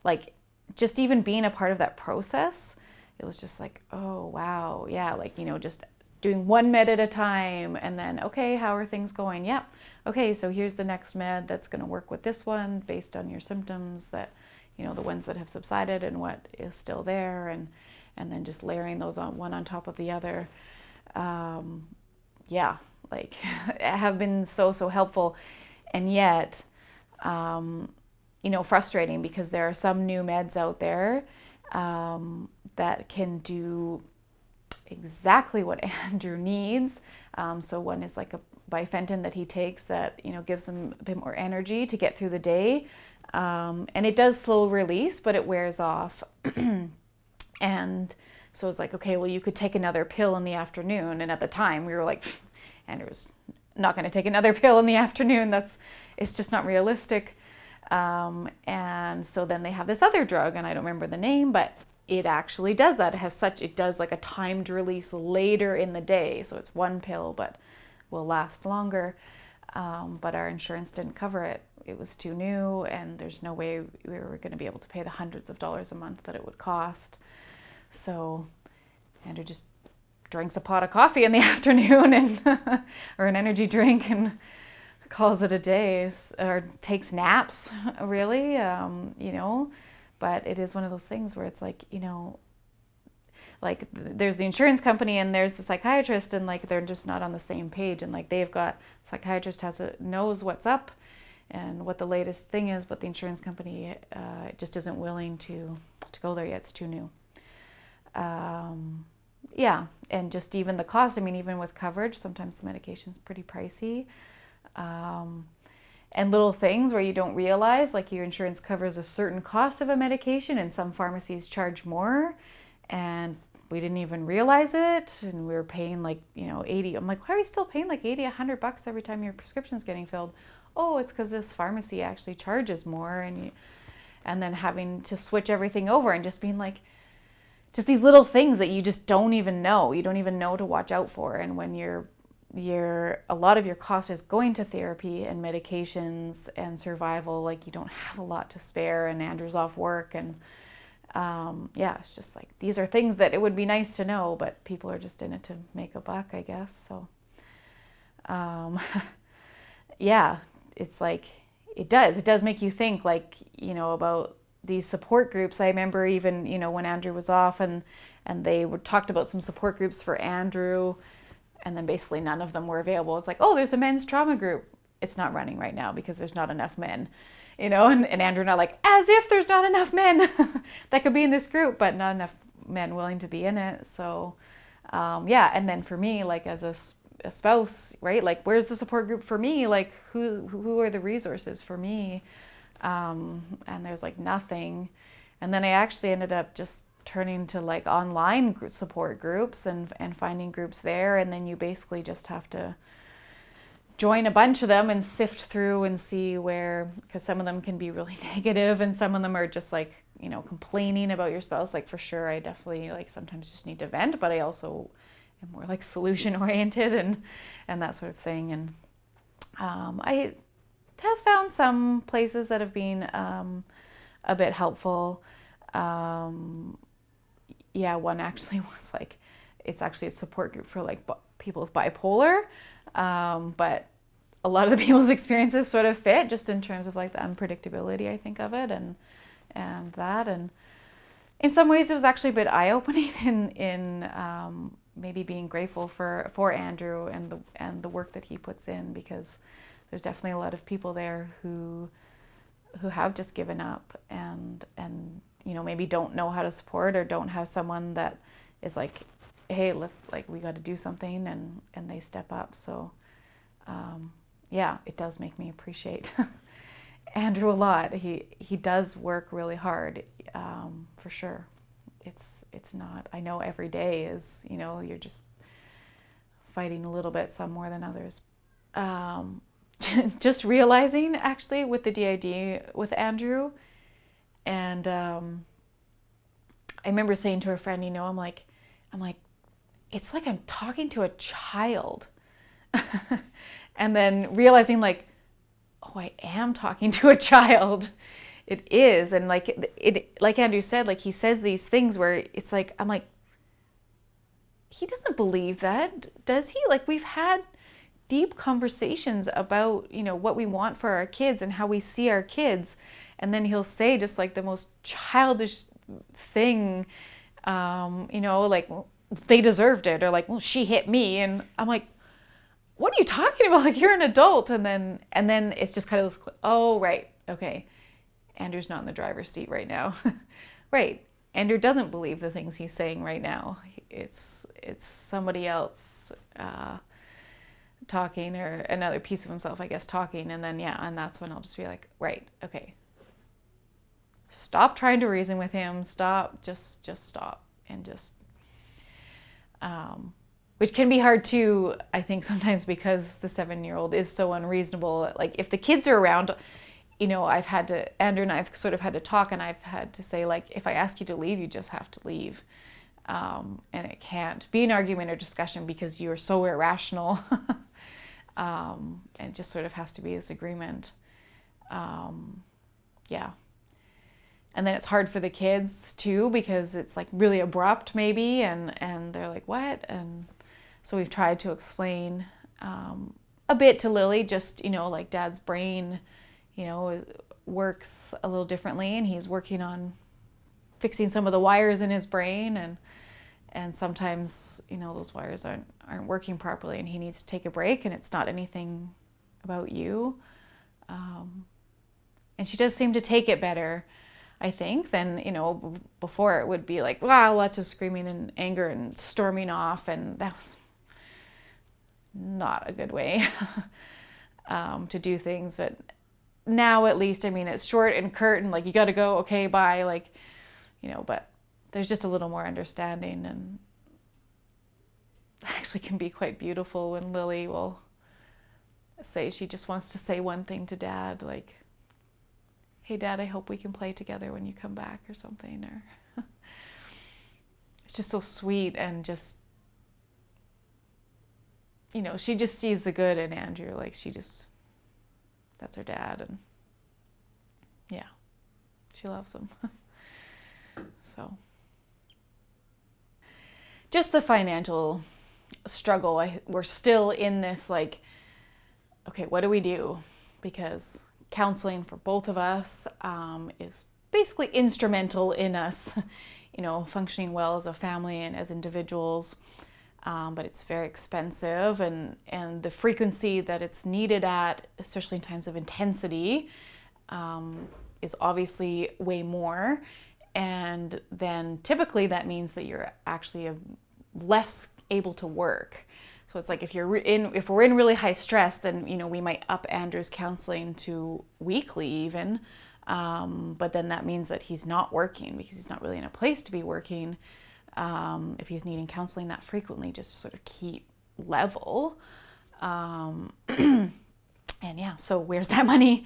Speaker 3: like just even being a part of that process. It was just like, oh wow, yeah, like, just doing one med at a time, and then, okay, how are things going? Yeah, okay, so here's the next med that's going to work with this one based on your symptoms, that, the ones that have subsided and what is still there, and then just layering those on one on top of the other. Like have been so helpful, and yet, frustrating, because there are some new meds out there that can do exactly what Andrew needs. So one is like a bifenton that he takes that, gives him a bit more energy to get through the day. And it does slow release, but it wears off. And so it's like, okay, well, you could take another pill in the afternoon. And at the time we were like, Andrew's not going to take another pill in the afternoon. It's just not realistic. And so then they have this other drug, and I don't remember the name, but it actually does that. It does like a timed release later in the day. So it's one pill, but will last longer. But our insurance didn't cover it. It was too new, and there's no way we were going to be able to pay the hundreds of dollars a month that it would cost. So Andrew just drinks a pot of coffee in the afternoon and or an energy drink, and calls it a day, or takes naps, really, but it is one of those things where it's like, like there's the insurance company and there's the psychiatrist, and like they're just not on the same page, and like they've got, psychiatrist knows what's up and what the latest thing is, but the insurance company just isn't willing to go there yet. It's too new. And just even the cost, even with coverage, sometimes the medication's pretty pricey. And little things where you don't realize, like your insurance covers a certain cost of a medication, and some pharmacies charge more, and we didn't even realize it, and we were paying like, 80. I'm like, why are we still paying like 80, $100 every time your prescription's getting filled? Oh, it's because this pharmacy actually charges more, and then having to switch everything over, and just being like, just these little things that you just don't even know. You don't even know to watch out for. And when a lot of your cost is going to therapy and medications and survival, like you don't have a lot to spare, and Andrew's off work, and it's just like, these are things that it would be nice to know, but people are just in it to make a buck, I guess. So it's like, it does make you think, like, about these support groups. I remember even, when Andrew was off, and they talked about some support groups for Andrew, and then basically none of them were available. It's like, oh, there's a men's trauma group. It's not running right now because there's not enough men, and Andrew and I, like, as if there's not enough men that could be in this group, but not enough men willing to be in it. So, and then for me, like, as a spouse, right? Like, where's the support group for me? Like, who are the resources for me? And there's like nothing. And then I actually ended up just turning to like online support groups and finding groups there. And then you basically just have to join a bunch of them and sift through and see where, because some of them can be really negative, and some of them are just like, complaining about your spouse. Like, for sure, I definitely like sometimes just need to vent, but I also am more like solution oriented and that sort of thing. And I have found some places that have been a bit helpful. One actually was like, it's actually a support group for like people with bipolar, but a lot of the people's experiences sort of fit, just in terms of like the unpredictability, I think, of it, and in some ways it was actually a bit eye-opening in maybe being grateful for Andrew and the work that he puts in, because there's definitely a lot of people there who have just given up and maybe don't know how to support, or don't have someone that is like, hey, we got to do something, and they step up. So it does make me appreciate Andrew a lot. He does work really hard, for sure. It's not, I know every day is, you're just fighting a little bit, some more than others. Just realizing actually with the D.ID with Andrew, and I remember saying to a friend, I'm like, it's like I'm talking to a child. And then realizing like, oh, I am talking to a child. It is. And like Andrew said, like he says these things where it's like, I'm like, he doesn't believe that, does he? Like we've had deep conversations about, what we want for our kids and how we see our kids. And then he'll say just like the most childish thing, like, well, they deserved it, or like, well, she hit me. And I'm like, what are you talking about? Like, you're an adult. And then it's just kind of this, oh, right. Okay. Andrew's not in the driver's seat right now. Right. Andrew doesn't believe the things he's saying right now. It's somebody else talking, or another piece of himself, I guess, talking. And then, and that's when I'll just be like, right. Okay. Stop trying to reason with him. Stop. Just stop. And just, which can be hard too, I think sometimes, because the 7-year-old is so unreasonable. Like if the kids are around, Andrew and I've sort of had to talk, and I've had to say, like, if I ask you to leave, you just have to leave. And it can't be an argument or discussion because you're so irrational. And it just sort of has to be this agreement. And then it's hard for the kids too, because it's like really abrupt maybe, and they're like, what? And so we've tried to explain a bit to Lily, just, like Dad's brain, works a little differently, and he's working on fixing some of the wires in his brain, and sometimes, those wires aren't working properly, and he needs to take a break, and it's not anything about you. And she does seem to take it better, I think, than, before it would be like, wow, lots of screaming and anger and storming off, and that was not a good way to do things. But now at least, it's short and curt, and like, you got to go, okay, bye, like, but there's just a little more understanding, and actually can be quite beautiful when Lily will say she just wants to say one thing to Dad, like, hey, Dad, I hope we can play together when you come back, or something. Or it's just so sweet, and just, she just sees the good in Andrew. Like, that's her dad, and she loves him. So just the financial struggle, we're still in this, like, okay, what do we do? Because counseling for both of us is basically instrumental in us, functioning well as a family and as individuals. But it's very expensive, and the frequency that it's needed at, especially in times of intensity, is obviously way more. And then typically that means that you're actually less able to work. So it's like if we're in really high stress, then we might up Andrew's counseling to weekly even, but then that means that he's not working, because he's not really in a place to be working. If he's needing counseling that frequently, just to sort of keep level. And so where's that money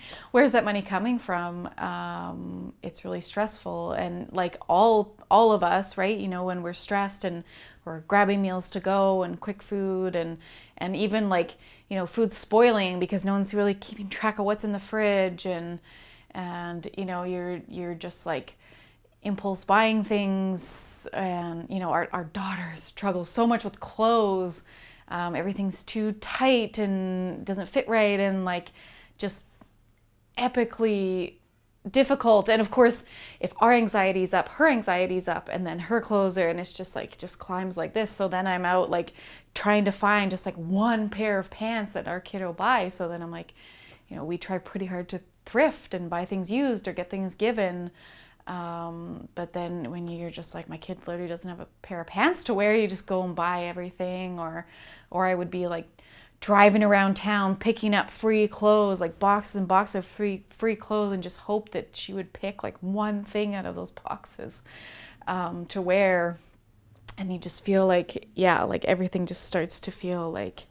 Speaker 3: coming from? It's really stressful, and like all of us, right? When we're stressed and we're grabbing meals to go and quick food, and even like, food spoiling because no one's really keeping track of what's in the fridge, and you're just like impulse buying things, and our daughter struggles so much with clothes. Everything's too tight and doesn't fit right, and like just epically difficult. And of course, if our anxiety's up, her anxiety's up, and then her clothes are, and it's just like, just climbs like this. So then I'm out like trying to find just like one pair of pants that our kid will buy. So then I'm like, we try pretty hard to thrift and buy things used or get things given. But then when you're just like, my kid literally doesn't have a pair of pants to wear, you just go and buy everything. Or I would be like driving around town picking up free clothes, like boxes and boxes of free clothes, and just hope that she would pick like one thing out of those boxes to wear. And you just feel like, like everything just starts to feel like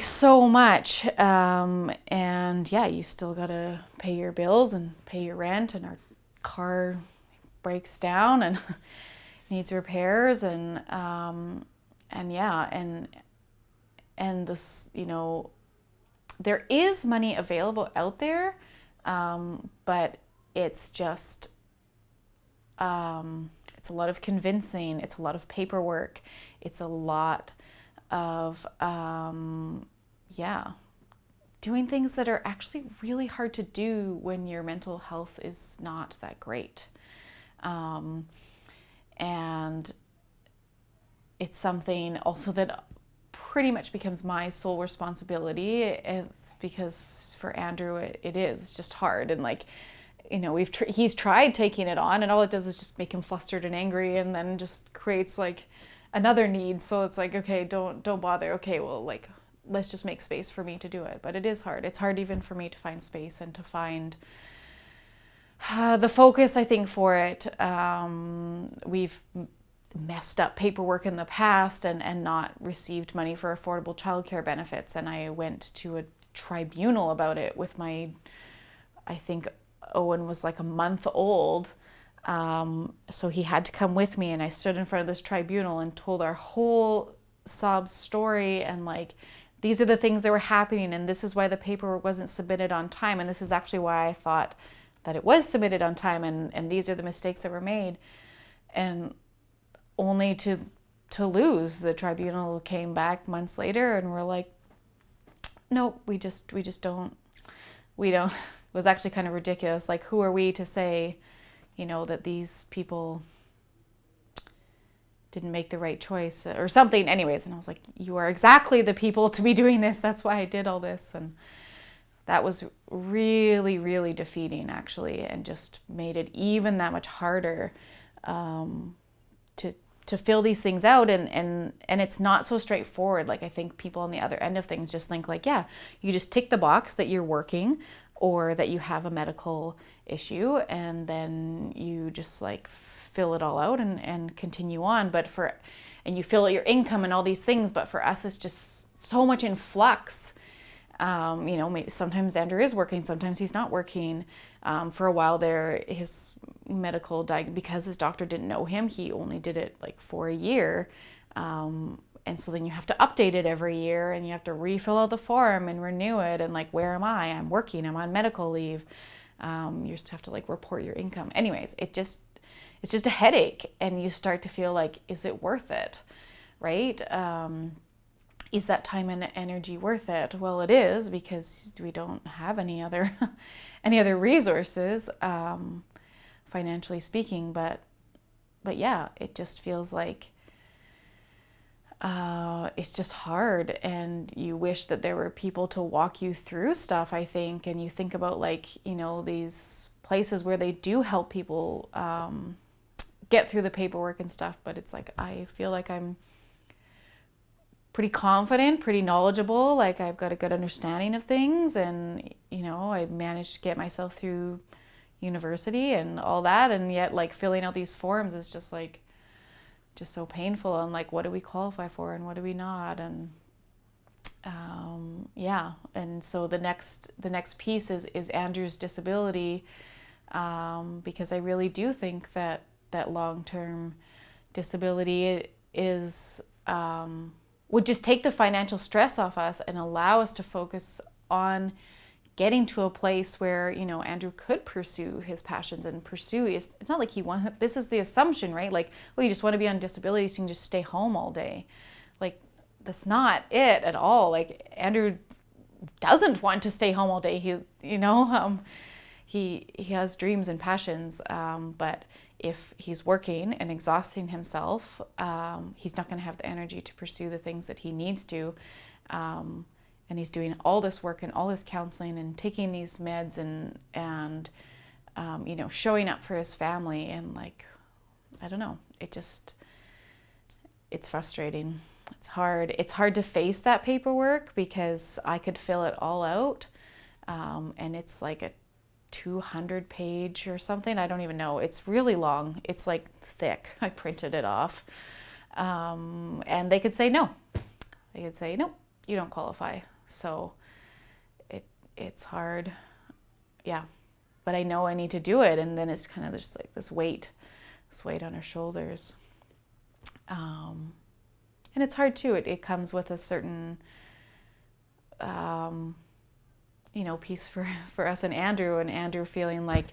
Speaker 3: so much. And you still gotta pay your bills and pay your rent, and our car breaks down and needs repairs, and this, there is money available out there, but it's just, it's a lot of convincing, it's a lot of paperwork, it's a lot of, doing things that are actually really hard to do when your mental health is not that great. And it's something also that pretty much becomes my sole responsibility. It's because for Andrew, it is. It's just hard. And like, he's tried taking it on, and all it does is just make him flustered and angry, and then just creates like another need. So it's like, okay, don't bother. Okay, well, like, let's just make space for me to do it. But it is hard. It's hard even for me to find space and to find the focus, I think, for it. We've messed up paperwork in the past and not received money for affordable childcare benefits. And I went to a tribunal about it with I think Owen was like a month old. So he had to come with me, and I stood in front of this tribunal and told our whole sob story, and like, these are the things that were happening, and this is why the paperwork wasn't submitted on time, and this is actually why I thought that it was submitted on time, and these are the mistakes that were made. And only to lose. The tribunal came back months later and were like, nope, we just don't. It was actually kind of ridiculous. Like, who are we to say, that these people didn't make the right choice or something. Anyways, and I was like, you are exactly the people to be doing this. That's why I did all this. And that was really, really defeating, actually, and just made it even that much harder to fill these things out. And it's not so straightforward. Like, I think people on the other end of things just think like, yeah, you just tick the box that you're working or that you have a medical issue, and then you just like fill it all out and continue on. And you fill out your income and all these things, but for us, it's just so much in flux. Maybe sometimes Andrew is working, sometimes he's not working. For a while there, his medical because his doctor didn't know him, he only did it like for a year. And so then you have to update it every year, and you have to refill out the form and renew it. And like, where am I? I'm working, I'm on medical leave. You just have to like report your income. Anyways, it's just a headache, and you start to feel like, is it worth it? Right? Is that time and energy worth it? Well, it is, because we don't have any other resources, financially speaking. But yeah, it just feels like it's just hard, and you wish that there were people to walk you through stuff, I think. And you think about like, these places where they do help people get through the paperwork and stuff, but it's like, I feel like I'm pretty confident, pretty knowledgeable, like I've got a good understanding of things, and I managed to get myself through university and all that, and yet like filling out these forms is just so painful. And like, what do we qualify for and what do we not? And and so the next piece is Andrew's disability, because I really do think that long-term disability is would just take the financial stress off us and allow us to focus on getting to a place where, Andrew could pursue his passions and it's not like this is the assumption, right? Like, well, you just want to be on disability so you can just stay home all day. Like, that's not it at all. Like, Andrew doesn't want to stay home all day. he has dreams and passions, but if he's working and exhausting himself, he's not going to have the energy to pursue the things that he needs to. And he's doing all this work and all this counseling and taking these meds and showing up for his family, and like, I don't know, it's frustrating. It's hard. It's hard to face that paperwork because I could fill it all out, and it's like a 200 page or something. I don't even know. It's really long. It's like thick. I printed it off, and they could say no. They could say no, you don't qualify. So it's hard. Yeah. But I know I need to do it, and then it's kind of just like this weight on our shoulders. And it's hard too. It comes with a certain, piece for us and Andrew feeling like,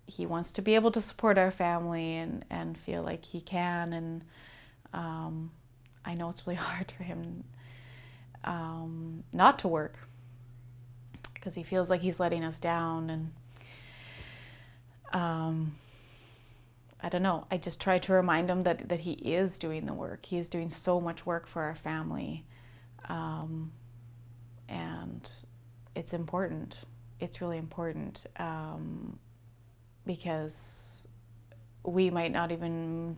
Speaker 3: he wants to be able to support our family and feel like he can. And I know it's really hard for him not to work, because he feels like he's letting us down. And I don't know, I just try to remind him that he is doing the work. He is doing so much work for our family, and it's important. It's really important, because we might not even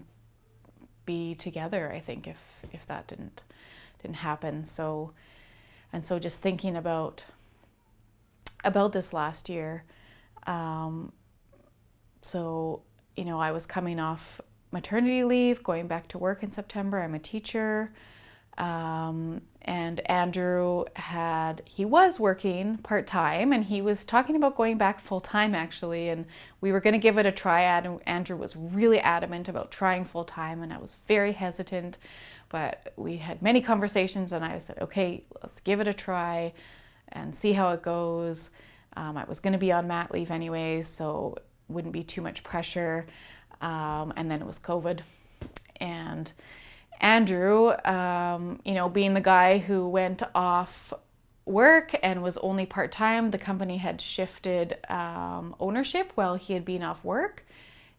Speaker 3: be together, I think, if that didn't happen. So just thinking about this last year. I was coming off maternity leave, going back to work in September. I'm a teacher. And Andrew he was working part-time, and he was talking about going back full-time actually. And we were going to give it a try. Andrew was really adamant about trying full-time, and I was very hesitant, but we had many conversations, and I said, okay, let's give it a try and see how it goes. I was going to be on mat leave anyways, so it wouldn't be too much pressure. And then it was COVID. And Andrew, being the guy who went off work and was only part-time, the company had shifted ownership while he had been off work.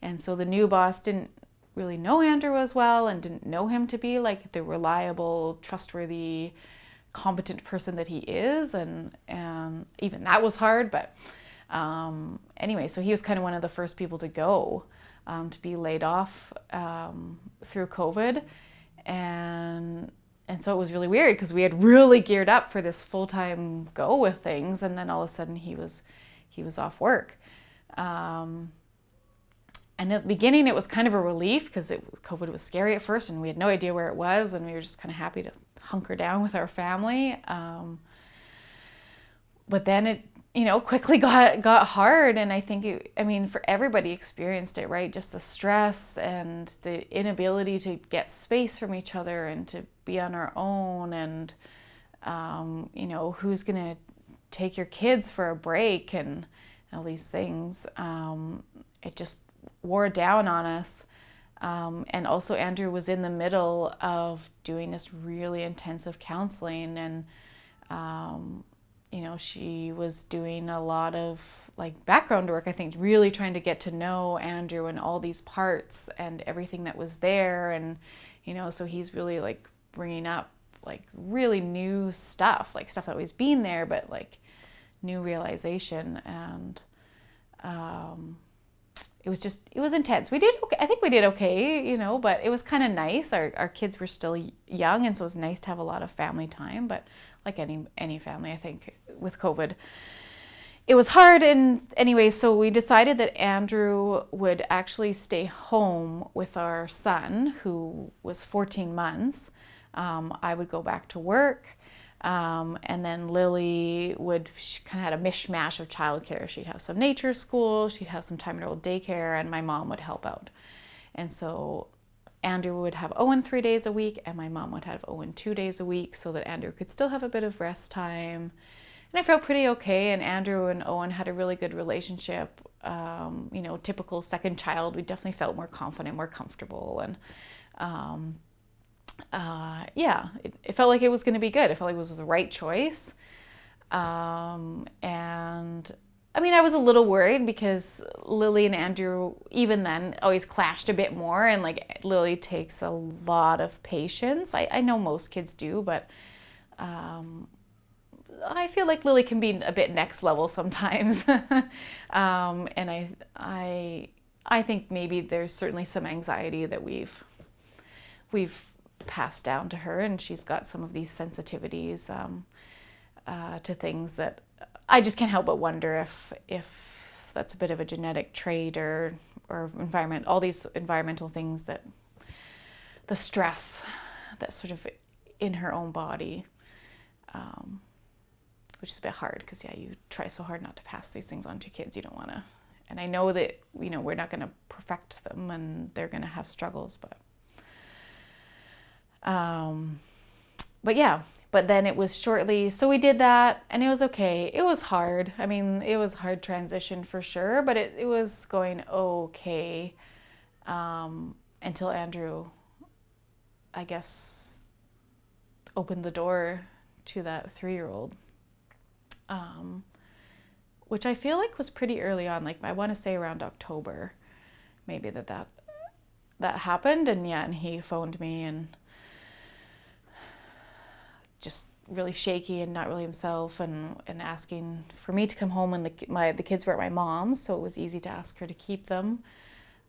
Speaker 3: And so the new boss didn't really know Andrew as well, and didn't know him to be like the reliable, trustworthy, competent person that he is, and even that was hard. But anyway, so he was kind of one of the first people to go, to be laid off through COVID, and so it was really weird because we had really geared up for this full-time go with things, and then all of a sudden he was off work. And at the beginning, it was kind of a relief because COVID was scary at first, and we had no idea where it was, and we were just kind of happy to hunker down with our family. But then it, quickly got hard, and I think for everybody experienced it, right? Just the stress and the inability to get space from each other and to be on our own, and who's gonna take your kids for a break and all these things. It just wore down on us. And also Andrew was in the middle of doing this really intensive counseling, and she was doing a lot of like background work, I think, really trying to get to know Andrew and all these parts and everything that was there. And so he's really like bringing up like really new stuff, like stuff that always been there, but like new realization. And it was intense. We did okay. I think we did okay, but it was kind of nice. Our kids were still young, and so it was nice to have a lot of family time. But like any family, I think, with COVID, it was hard. And anyway, so we decided that Andrew would actually stay home with our son, who was 14 months. I would go back to work. And then Lily she kind of had a mishmash of childcare. She'd have some nature school, she'd have some time-enrolled daycare, and my mom would help out. And so Andrew would have Owen 3 days a week, and my mom would have Owen 2 days a week, so that Andrew could still have a bit of rest time. And I felt pretty okay, and Andrew and Owen had a really good relationship. Typical second child, we definitely felt more confident, more comfortable, and it felt like it was going to be good. It felt like it was the right choice. And I mean, I was a little worried because Lily and Andrew, even then, always clashed a bit more. And like Lily takes a lot of patience. I know most kids do, but I feel like Lily can be a bit next level sometimes. And I think maybe there's certainly some anxiety that we've passed down to her, and she's got some of these sensitivities to things that I just can't help but wonder if that's a bit of a genetic trait or environment, all these environmental things, that the stress that's sort of in her own body, which is a bit hard because you try so hard not to pass these things on to kids. You don't want to, and I know that we're not going to perfect them and they're going to have struggles, but then it was shortly, so we did that and it was okay. It was hard. I mean, it was hard transition for sure, but it was going okay until Andrew, I guess, opened the door to that 3-year-old, which I feel like was pretty early on. Like I want to say around October, maybe that happened. And he phoned me and just really shaky and not really himself, and asking for me to come home, and the kids were at my mom's, so it was easy to ask her to keep them.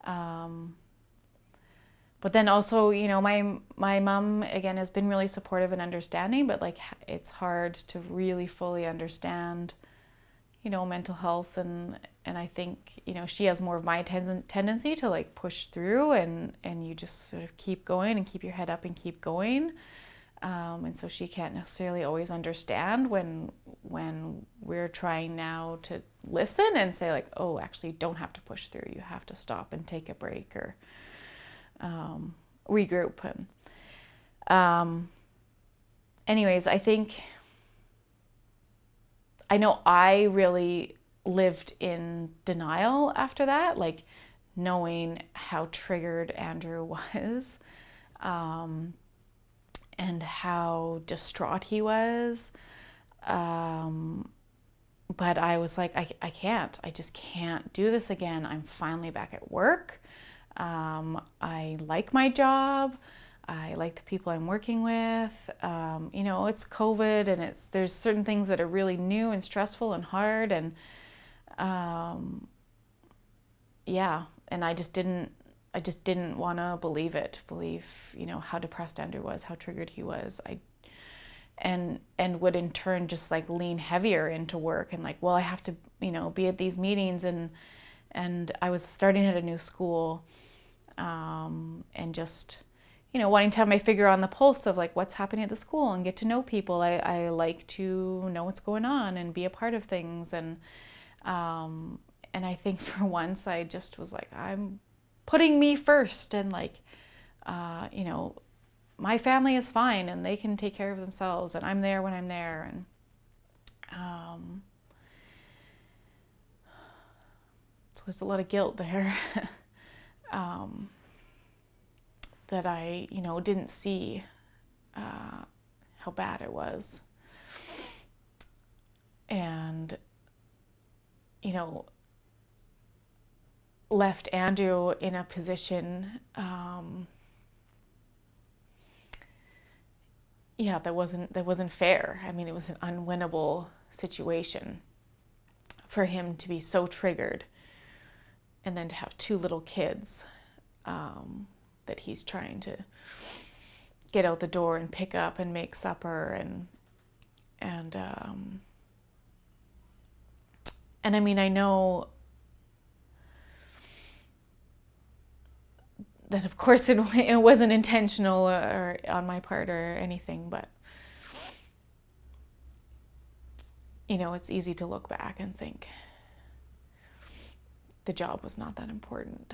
Speaker 3: But then also, my mom again has been really supportive and understanding, but like it's hard to really fully understand, mental health, and I think she has more of my tendency to like push through, and you just sort of keep going and keep your head up and keep going. And so she can't necessarily always understand when we're trying now to listen and say like, oh, actually you don't have to push through. You have to stop and take a break or regroup. And anyways, I think I know I really lived in denial after that, like knowing how triggered Andrew was. And how distraught he was. But I was like, I just can't do this again. I'm finally back at work. I like my job. I like the people I'm working with. It's COVID, and there's certain things that are really new and stressful and hard. And and I just didn't want to believe how depressed Andrew was, how triggered he was. And would in turn just like lean heavier into work and like, well, I have to, be at these meetings, and I was starting at a new school, and just, wanting to have my finger on the pulse of like what's happening at the school and get to know people. I like to know what's going on and be a part of things. And I think for once I just was like, I'm putting me first, and like, my family is fine and they can take care of themselves, and I'm there when I'm there. And so there's a lot of guilt there that I, didn't see how bad it was. And, left Andrew in a position that wasn't fair. I mean, it was an unwinnable situation for him to be so triggered, and then to have 2 little kids that he's trying to get out the door and pick up and make supper, and I mean, I know that of course it wasn't intentional or on my part or anything, but it's easy to look back and think the job was not that important.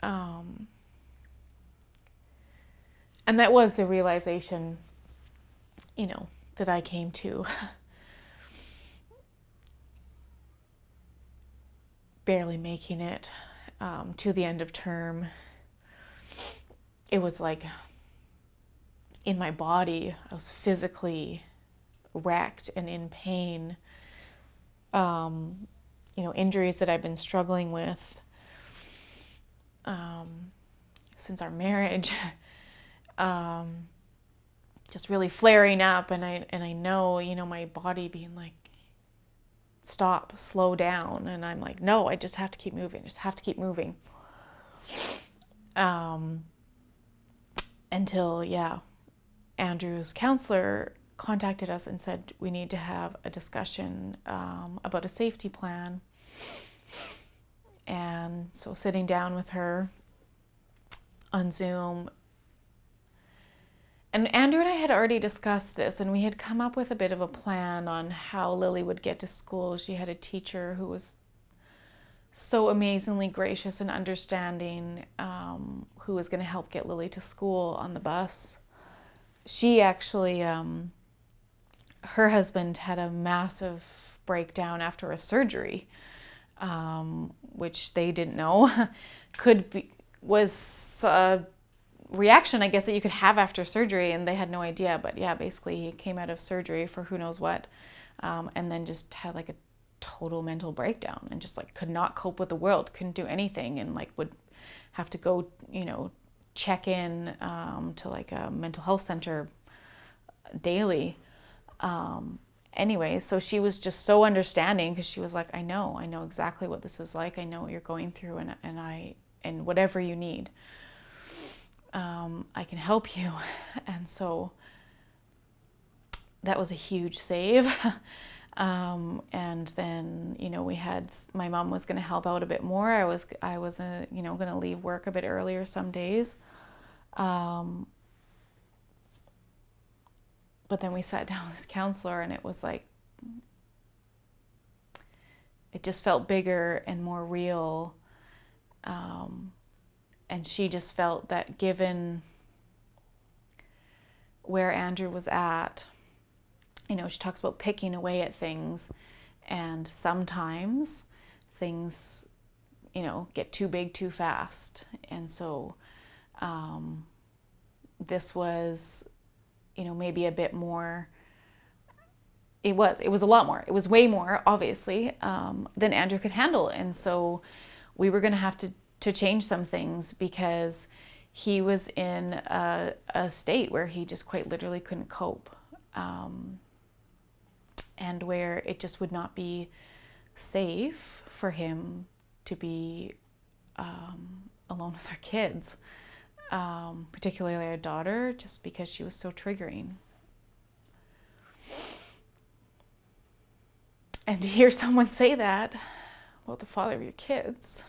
Speaker 3: And that was the realization, that I came to barely making it to the end of term. It was like in my body, I was physically wrecked and in pain. Injuries that I've been struggling with since our marriage, just really flaring up, and I know, my body being like, stop, slow down, and I'm like, no, I just have to keep moving, until Andrew's counselor contacted us and said we need to have a discussion about a safety plan. And so sitting down with her on Zoom, and Andrew and I had already discussed this, and we had come up with a bit of a plan on how Lily would get to school. She had a teacher who was so amazingly gracious and understanding, who was going to help get Lily to school on the bus. She actually, her husband had a massive breakdown after a surgery, which they didn't know was a reaction, I guess, that you could have after surgery, and they had no idea. But yeah, basically he came out of surgery for who knows what, and then just had like a total mental breakdown and just like could not cope with the world, couldn't do anything, and like would have to go, check in to like a mental health center daily. Anyway, so she was just so understanding, because she was like, I know exactly what this is like. I know what you're going through, and whatever you need, I can help you. And so that was a huge save. And then, we had, my mom was going to help out a bit more. I was going to leave work a bit earlier some days. But then we sat down with this counselor, and it was like, it just felt bigger and more real. And she just felt that given where Andrew was at, she talks about picking away at things, and sometimes things, get too big too fast. And so this was, maybe a bit more, it was a lot more, it was way more, obviously, than Andrew could handle. And so we were going to have to change some things, because he was in a state where he just quite literally couldn't cope, and where it just would not be safe for him to be alone with our kids, particularly our daughter, just because she was so triggering. And to hear someone say that about the father of your kids,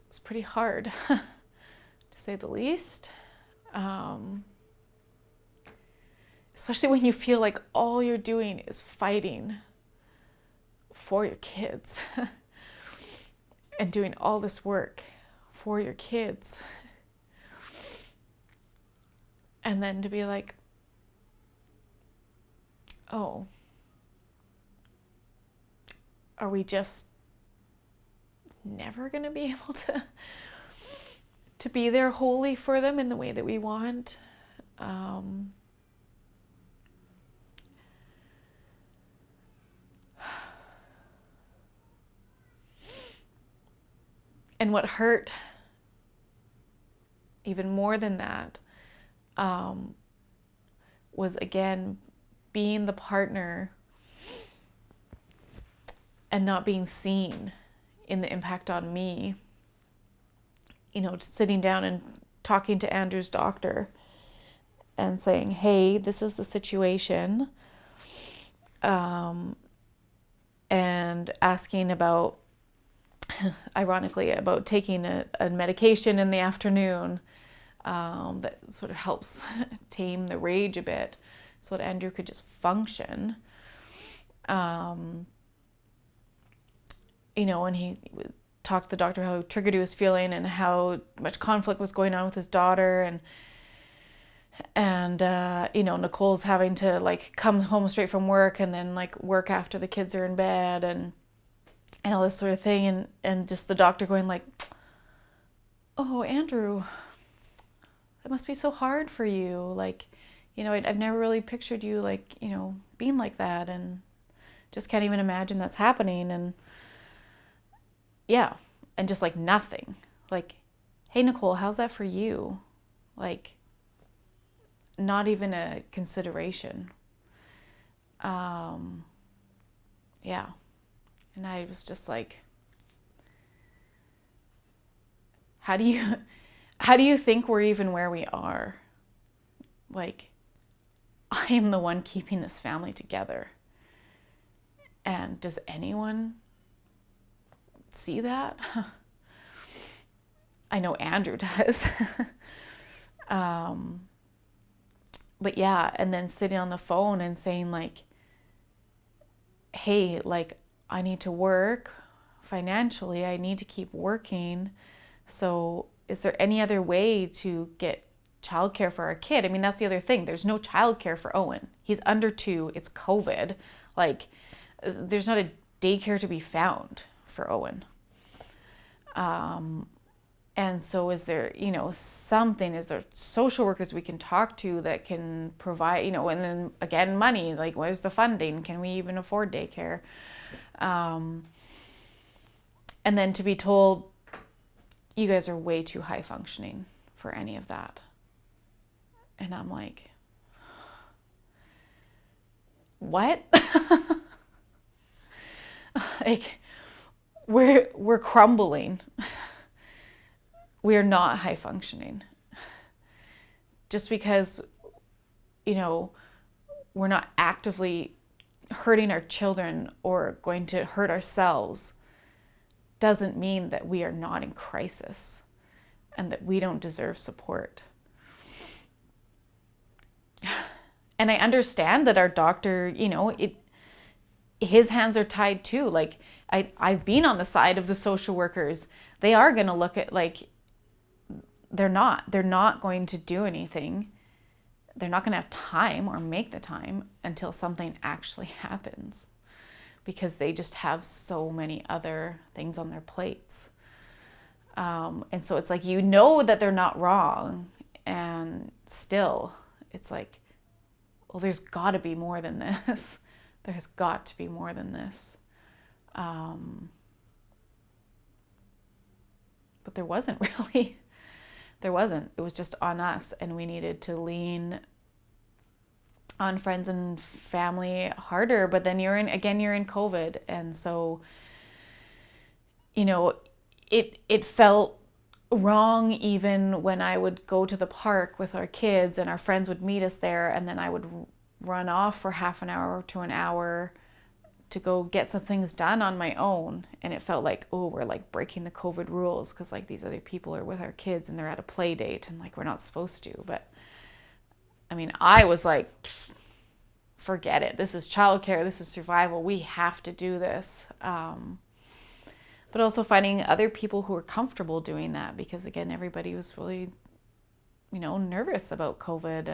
Speaker 3: it's pretty hard, to say the least. Especially when you feel like all you're doing is fighting for your kids and doing all this work for your kids. And then to be like, oh, are we just never going to be able to be there wholly for them in the way that we want? And what hurt even more than that was, again, being the partner and not being seen in the impact on me. Sitting down and talking to Andrew's doctor and saying, hey, this is the situation, and asking about, ironically, about taking a medication in the afternoon that sort of helps tame the rage a bit so that Andrew could just function. And he talked to the doctor how triggered he was feeling and how much conflict was going on with his daughter, and Nicole's having to like come home straight from work and then like work after the kids are in bed, and all this sort of thing, and just the doctor going like, oh, Andrew, that must be so hard for you. Like, I've never really pictured you like, being like that, and just can't even imagine that's happening. And yeah, and just like nothing. Like, hey, Nicole, how's that for you? Like, not even a consideration. Yeah. And I was just like, how do you think we're even where we are? Like, I am the one keeping this family together. And does anyone see that? I know Andrew does. But yeah, and then sitting on the phone and saying like, hey, like, I need to work financially. I need to keep working. So is there any other way to get childcare for our kid? I mean, that's the other thing. There's no childcare for Owen. He's under 2. It's COVID. Like, there's not a daycare to be found for Owen. And so is there, something, is there social workers we can talk to that can provide, and then again, money, like where's the funding? Can we even afford daycare? And then to be told, you guys are way too high functioning for any of that. And I'm like, what? Like, we're crumbling. We are not high functioning. Just because, we're not actively hurting our children or going to hurt ourselves doesn't mean that we are not in crisis and that we don't deserve support. And I understand that our doctor, his hands are tied too. Like, I've been on the side of the social workers. They are going to look at, like, they're not going to do anything. They're not going to have time or make the time until something actually happens, because they just have so many other things on their plates. And so it's like, that they're not wrong, and still it's like, well, there's got to be more than this. There's got to be more than this. But there wasn't really. There wasn't. It was just on us, and we needed to lean on friends and family harder. But then you're in COVID, and so it felt wrong even when I would go to the park with our kids and our friends would meet us there, and then I would run off for half an hour to an hour to go get some things done on my own. And it felt like, oh, we're like breaking the COVID rules because like these other people are with our kids and they're at a play date and like we're not supposed to. But I mean, I was like, forget it. This is childcare. This is survival. We have to do this. But also finding other people who are comfortable doing that, because again, everybody was really, nervous about COVID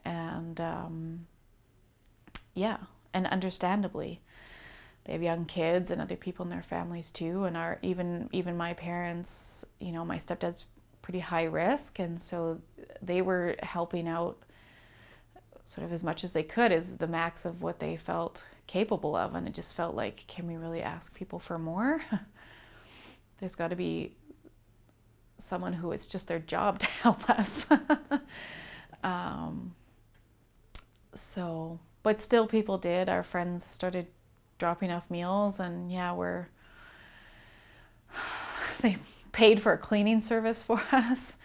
Speaker 3: and understandably. They have young kids and other people in their families too, and even my parents, my stepdad's pretty high risk, and so they were helping out sort of as much as they could, as the max of what they felt capable of, and it just felt like, can we really ask people for more? There's got to be someone who it's just their job to help us. But still people did. Our friends started dropping off meals, and they paid for a cleaning service for us,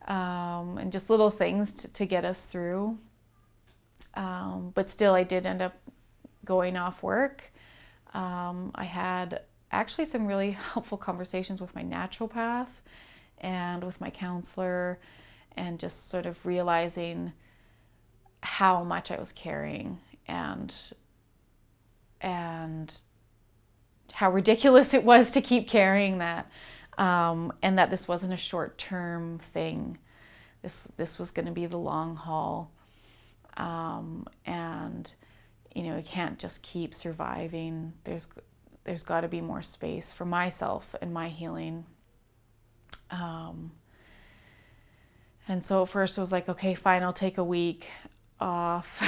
Speaker 3: and just little things to get us through. But still, I did end up going off work. I had actually some really helpful conversations with my naturopath and with my counselor, and just sort of realizing how much I was carrying and how ridiculous it was to keep carrying that, and that this wasn't a short-term thing. This was going to be the long haul, and you can't just keep surviving. There's got to be more space for myself and my healing. And so at first it was like, okay, fine, I'll take a week. off.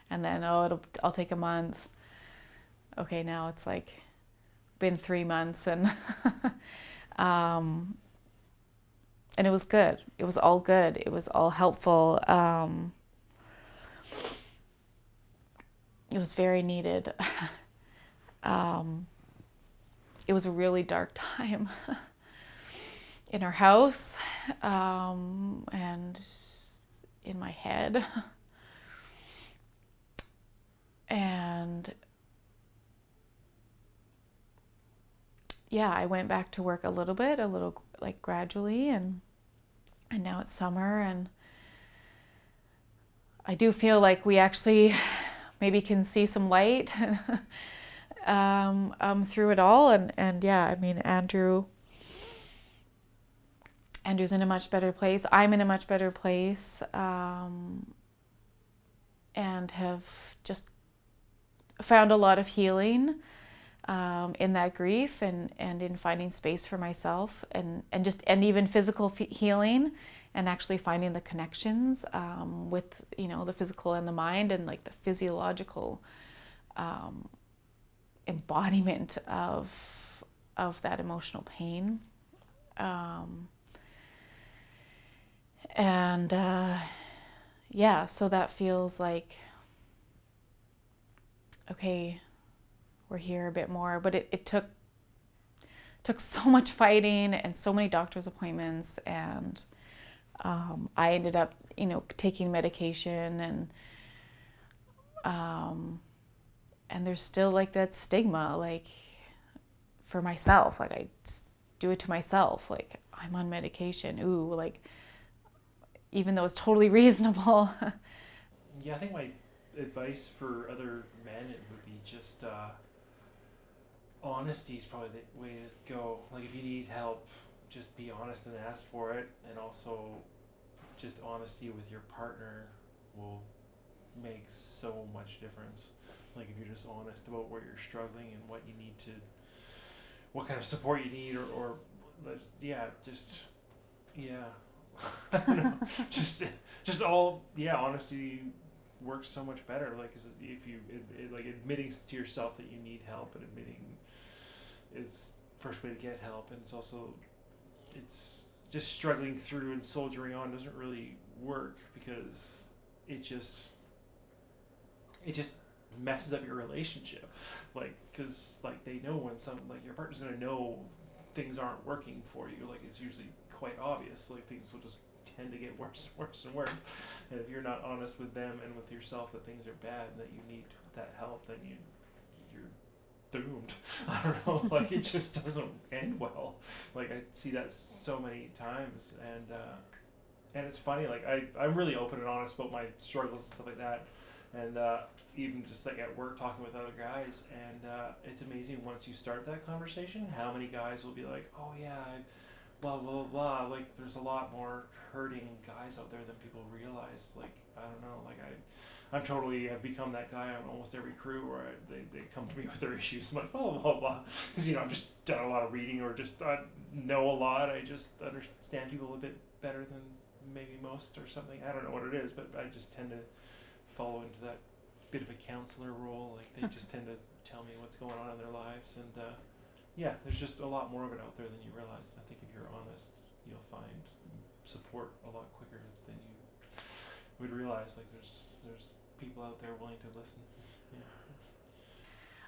Speaker 3: And then, I'll take a month. Okay, now it's like been 3 months, and and it was good. It was all good. It was all helpful. It was very needed. It was a really dark time in our house, and in my head. And yeah, I went back to work a little like gradually, and now it's summer, and I do feel like we actually maybe can see some light through it all. And yeah, I mean, Andrew's in a much better place. I'm in a much better place, and have just found a lot of healing in that grief, and in finding space for myself, and even physical healing, and actually finding the connections with the physical and the mind, and like the physiological embodiment of that emotional pain, and yeah, so that feels like, okay, we're here a bit more. But it took so much fighting and so many doctor's appointments, and I ended up taking medication, and there's still like that stigma, like for myself, like I just do it to myself, like I'm on medication, ooh, like even though it's totally reasonable.
Speaker 4: Yeah, I think my advice for other men, it would be just honesty is probably the way to go. Like if you need help, just be honest and ask for it, and also just honesty with your partner will make so much difference. Like if you're just honest about where you're struggling and what you need to, what kind of support you need, or yeah, just yeah. I don't know. just all, yeah, honesty works so much better. Like if you like admitting to yourself that you need help, and admitting it's first way to get help, and it's just struggling through and soldiering on doesn't really work, because it just messes up your relationship. Like, because like they know when your partner's gonna know things aren't working for you. Like it's usually quite obvious. Like things will just tend to get worse and worse and worse. And if you're not honest with them and with yourself that things are bad and that you need that help, then you're doomed. I don't know. Like it just doesn't end well. Like I see that so many times, and it's funny. Like I'm really open and honest about my struggles and stuff like that, and even just like at work talking with other guys, and it's amazing once you start that conversation how many guys will be like, oh yeah, blah blah blah. Like there's a lot more hurting guys out there than people realize. Like I don't know, like I've become that guy on almost every crew where they come to me with their issues. I'm like blah blah blah, because I've just done a lot of reading, or just know a lot. I just understand people a bit better than maybe most, or something. I don't know what it is, but I just tend to fall into that bit of a counselor role. Like they just tend to tell me what's going on in their lives, and yeah, there's just a lot more of it out there than you realize. I think if you're honest, you'll find support a lot quicker than you would realize. Like there's people out there willing to listen. Yeah.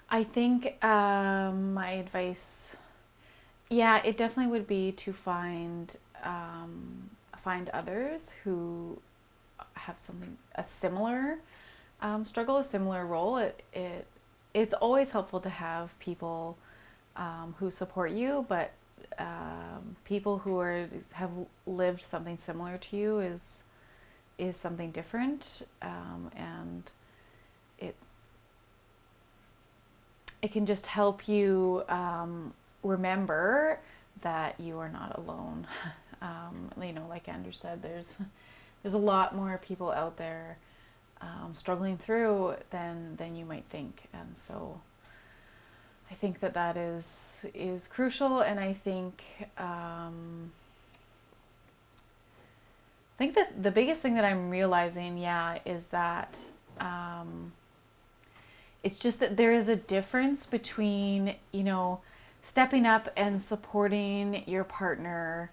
Speaker 3: I think my advice, yeah, it definitely would be to find others who have a similar struggle, a similar role. It's always helpful to have people who support you, but people who have lived something similar to you is something different, and it can just help you remember that you are not alone. Like Andrew said, there's a lot more people out there struggling through than you might think, and so I think that is crucial. And I think think that the biggest thing that I'm realizing, is that it's just that there is a difference between, stepping up and supporting your partner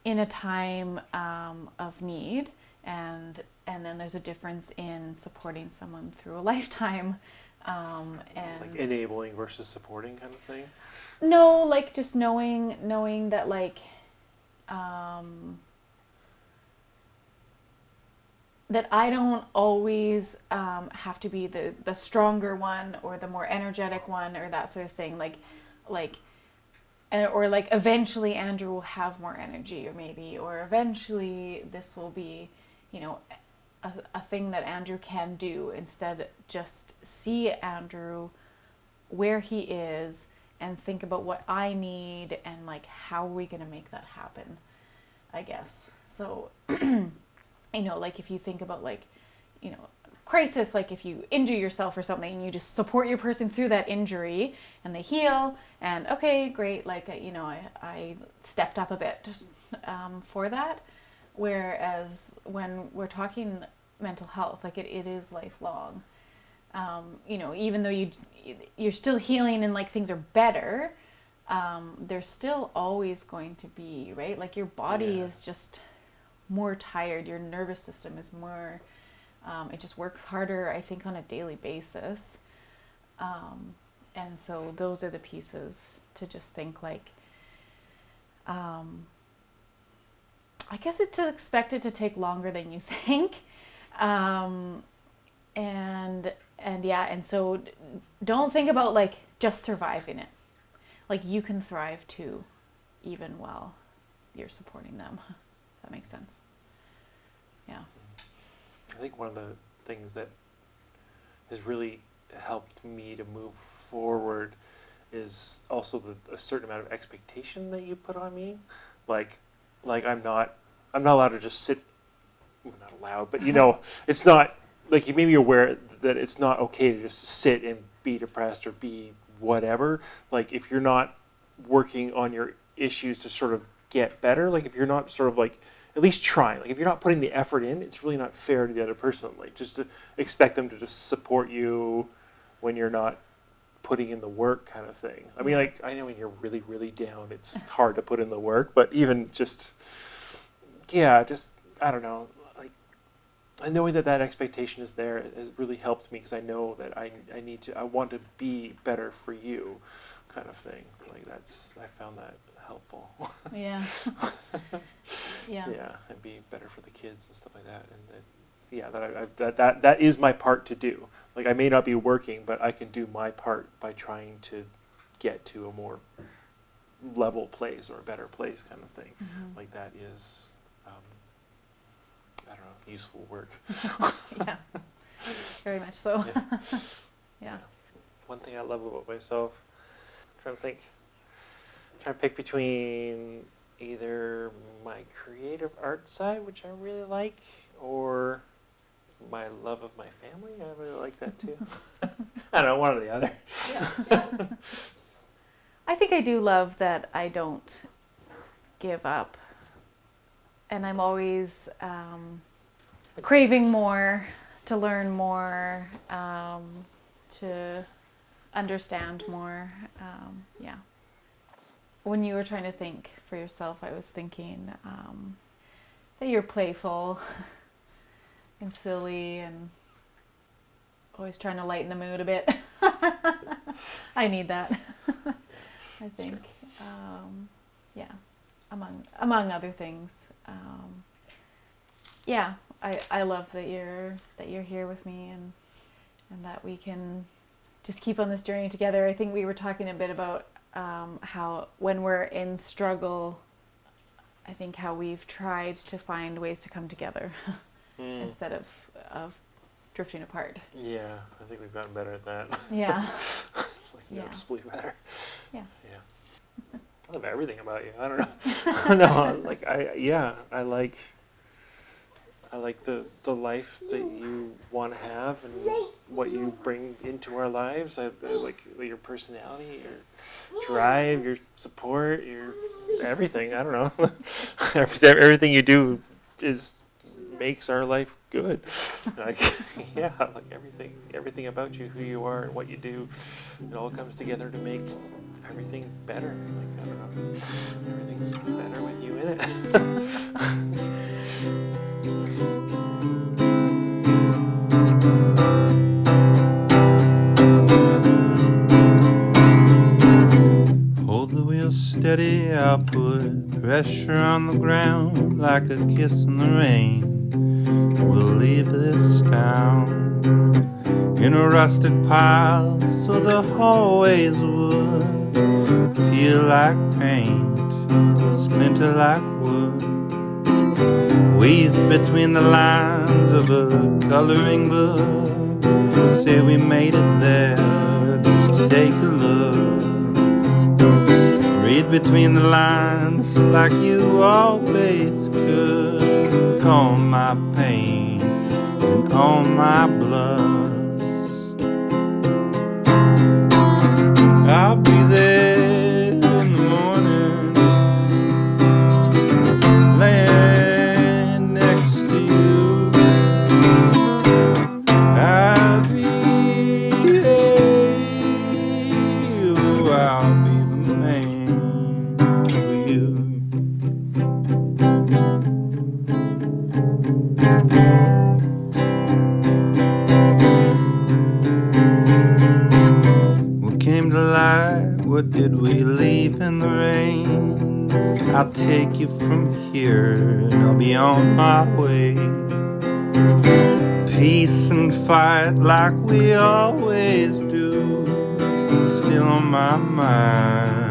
Speaker 3: in a time of need, and then there's a difference in supporting someone through a lifetime, and
Speaker 2: Like enabling versus supporting kind of thing.
Speaker 3: no, like just knowing that like that I don't always have to be the stronger one or the more energetic one or that sort of thing. Like, or like eventually Andrew will have more energy, or eventually this will be, a thing that Andrew can do. Instead, just see Andrew where he is and think about what I need and like how are we going to make that happen, I guess. So, like if you think about like, crisis, like if you injure yourself or something, you just support your person through that injury and they heal and okay, great, like, I stepped up a bit for that. Whereas when we're talking mental health, like it is lifelong. Even though you're still healing and like things are better, there's still always going to be, right? Like your body is just more tired, your nervous system is more, it just works harder, I think, on a daily basis. And so those are the pieces to just think like, I guess it's expected to take longer than you think. And so don't think about like just surviving it. Like you can thrive too, even while you're supporting them. That makes sense. Yeah.
Speaker 2: I think one of the things that has really helped me to move forward is also a certain amount of expectation that you put on me. Like I'm not allowed to just sit. Well, not allowed, but it's not like you made me aware that it's not okay to just sit and be depressed or be whatever. Like if you're not working on your issues to sort of get better, like if you're not sort of like at least trying, like if you're not putting the effort in, it's really not fair to the other person. Like just to expect them to just support you when you're not putting in the work kind of thing. I mean, like I know when you're really, really down, it's hard to put in the work, but even just I don't know, like knowing that expectation is there has really helped me because I know that I want to be better for you kind of thing. Like I found that helpful.
Speaker 3: Yeah. Yeah.
Speaker 2: Yeah, and be better for the kids and stuff like that. And that is my part to do. Like I may not be working, but I can do my part by trying to get to a more level place or a better place kind of thing.
Speaker 3: Mm-hmm.
Speaker 2: Like that is, I don't know, useful work.
Speaker 3: Yeah, very much so.
Speaker 2: Yeah.
Speaker 3: Yeah.
Speaker 2: One thing I love about myself, I'm trying to pick between either my creative art side, which I really like, or my love of my family. I really like that too. I don't know, one or the other.
Speaker 3: Yeah. I think I do love that I don't give up. And I'm always craving more, to learn more, to understand more. Yeah. When you were trying to think for yourself, I was thinking that you're playful and silly and always trying to lighten the mood a bit. I need that. I think. Yeah. Among other things. Yeah, I love that you're here with me and that we can just keep on this journey together. I think we were talking a bit about how when we're in struggle, I think how we've tried to find ways to come together instead of drifting apart.
Speaker 2: Yeah, I think we've gotten better at that.
Speaker 3: Yeah.
Speaker 2: Noticeably better.
Speaker 3: Yeah.
Speaker 2: Yeah. I love everything about you. I don't know. No, like I like the life that you want to have and what you bring into our lives. I like your personality, your drive, your support, your everything. I don't know. Everything you do makes our life good. Like, yeah, like everything about you, who you are and what you do, it all comes together to make everything better. Like, I don't know, everything's better with you in it.
Speaker 5: Hold the wheel steady, I'll put pressure on the ground like a kiss in the rain. We'll leave this town in a rusted pile so the hallways would feel like paint, splinter like wood. Weave between the lines of a coloring book. Say we made it there, just take a look. Read between the lines like you always could. Calm my pain and calm my blush. I'll be there in the morning, laying next to you. I'll be here, I'll be the man for you. What came to light? What did we leave in the rain? I'll take you from here and I'll be on my way. Peace and fight like we always do, still on my mind.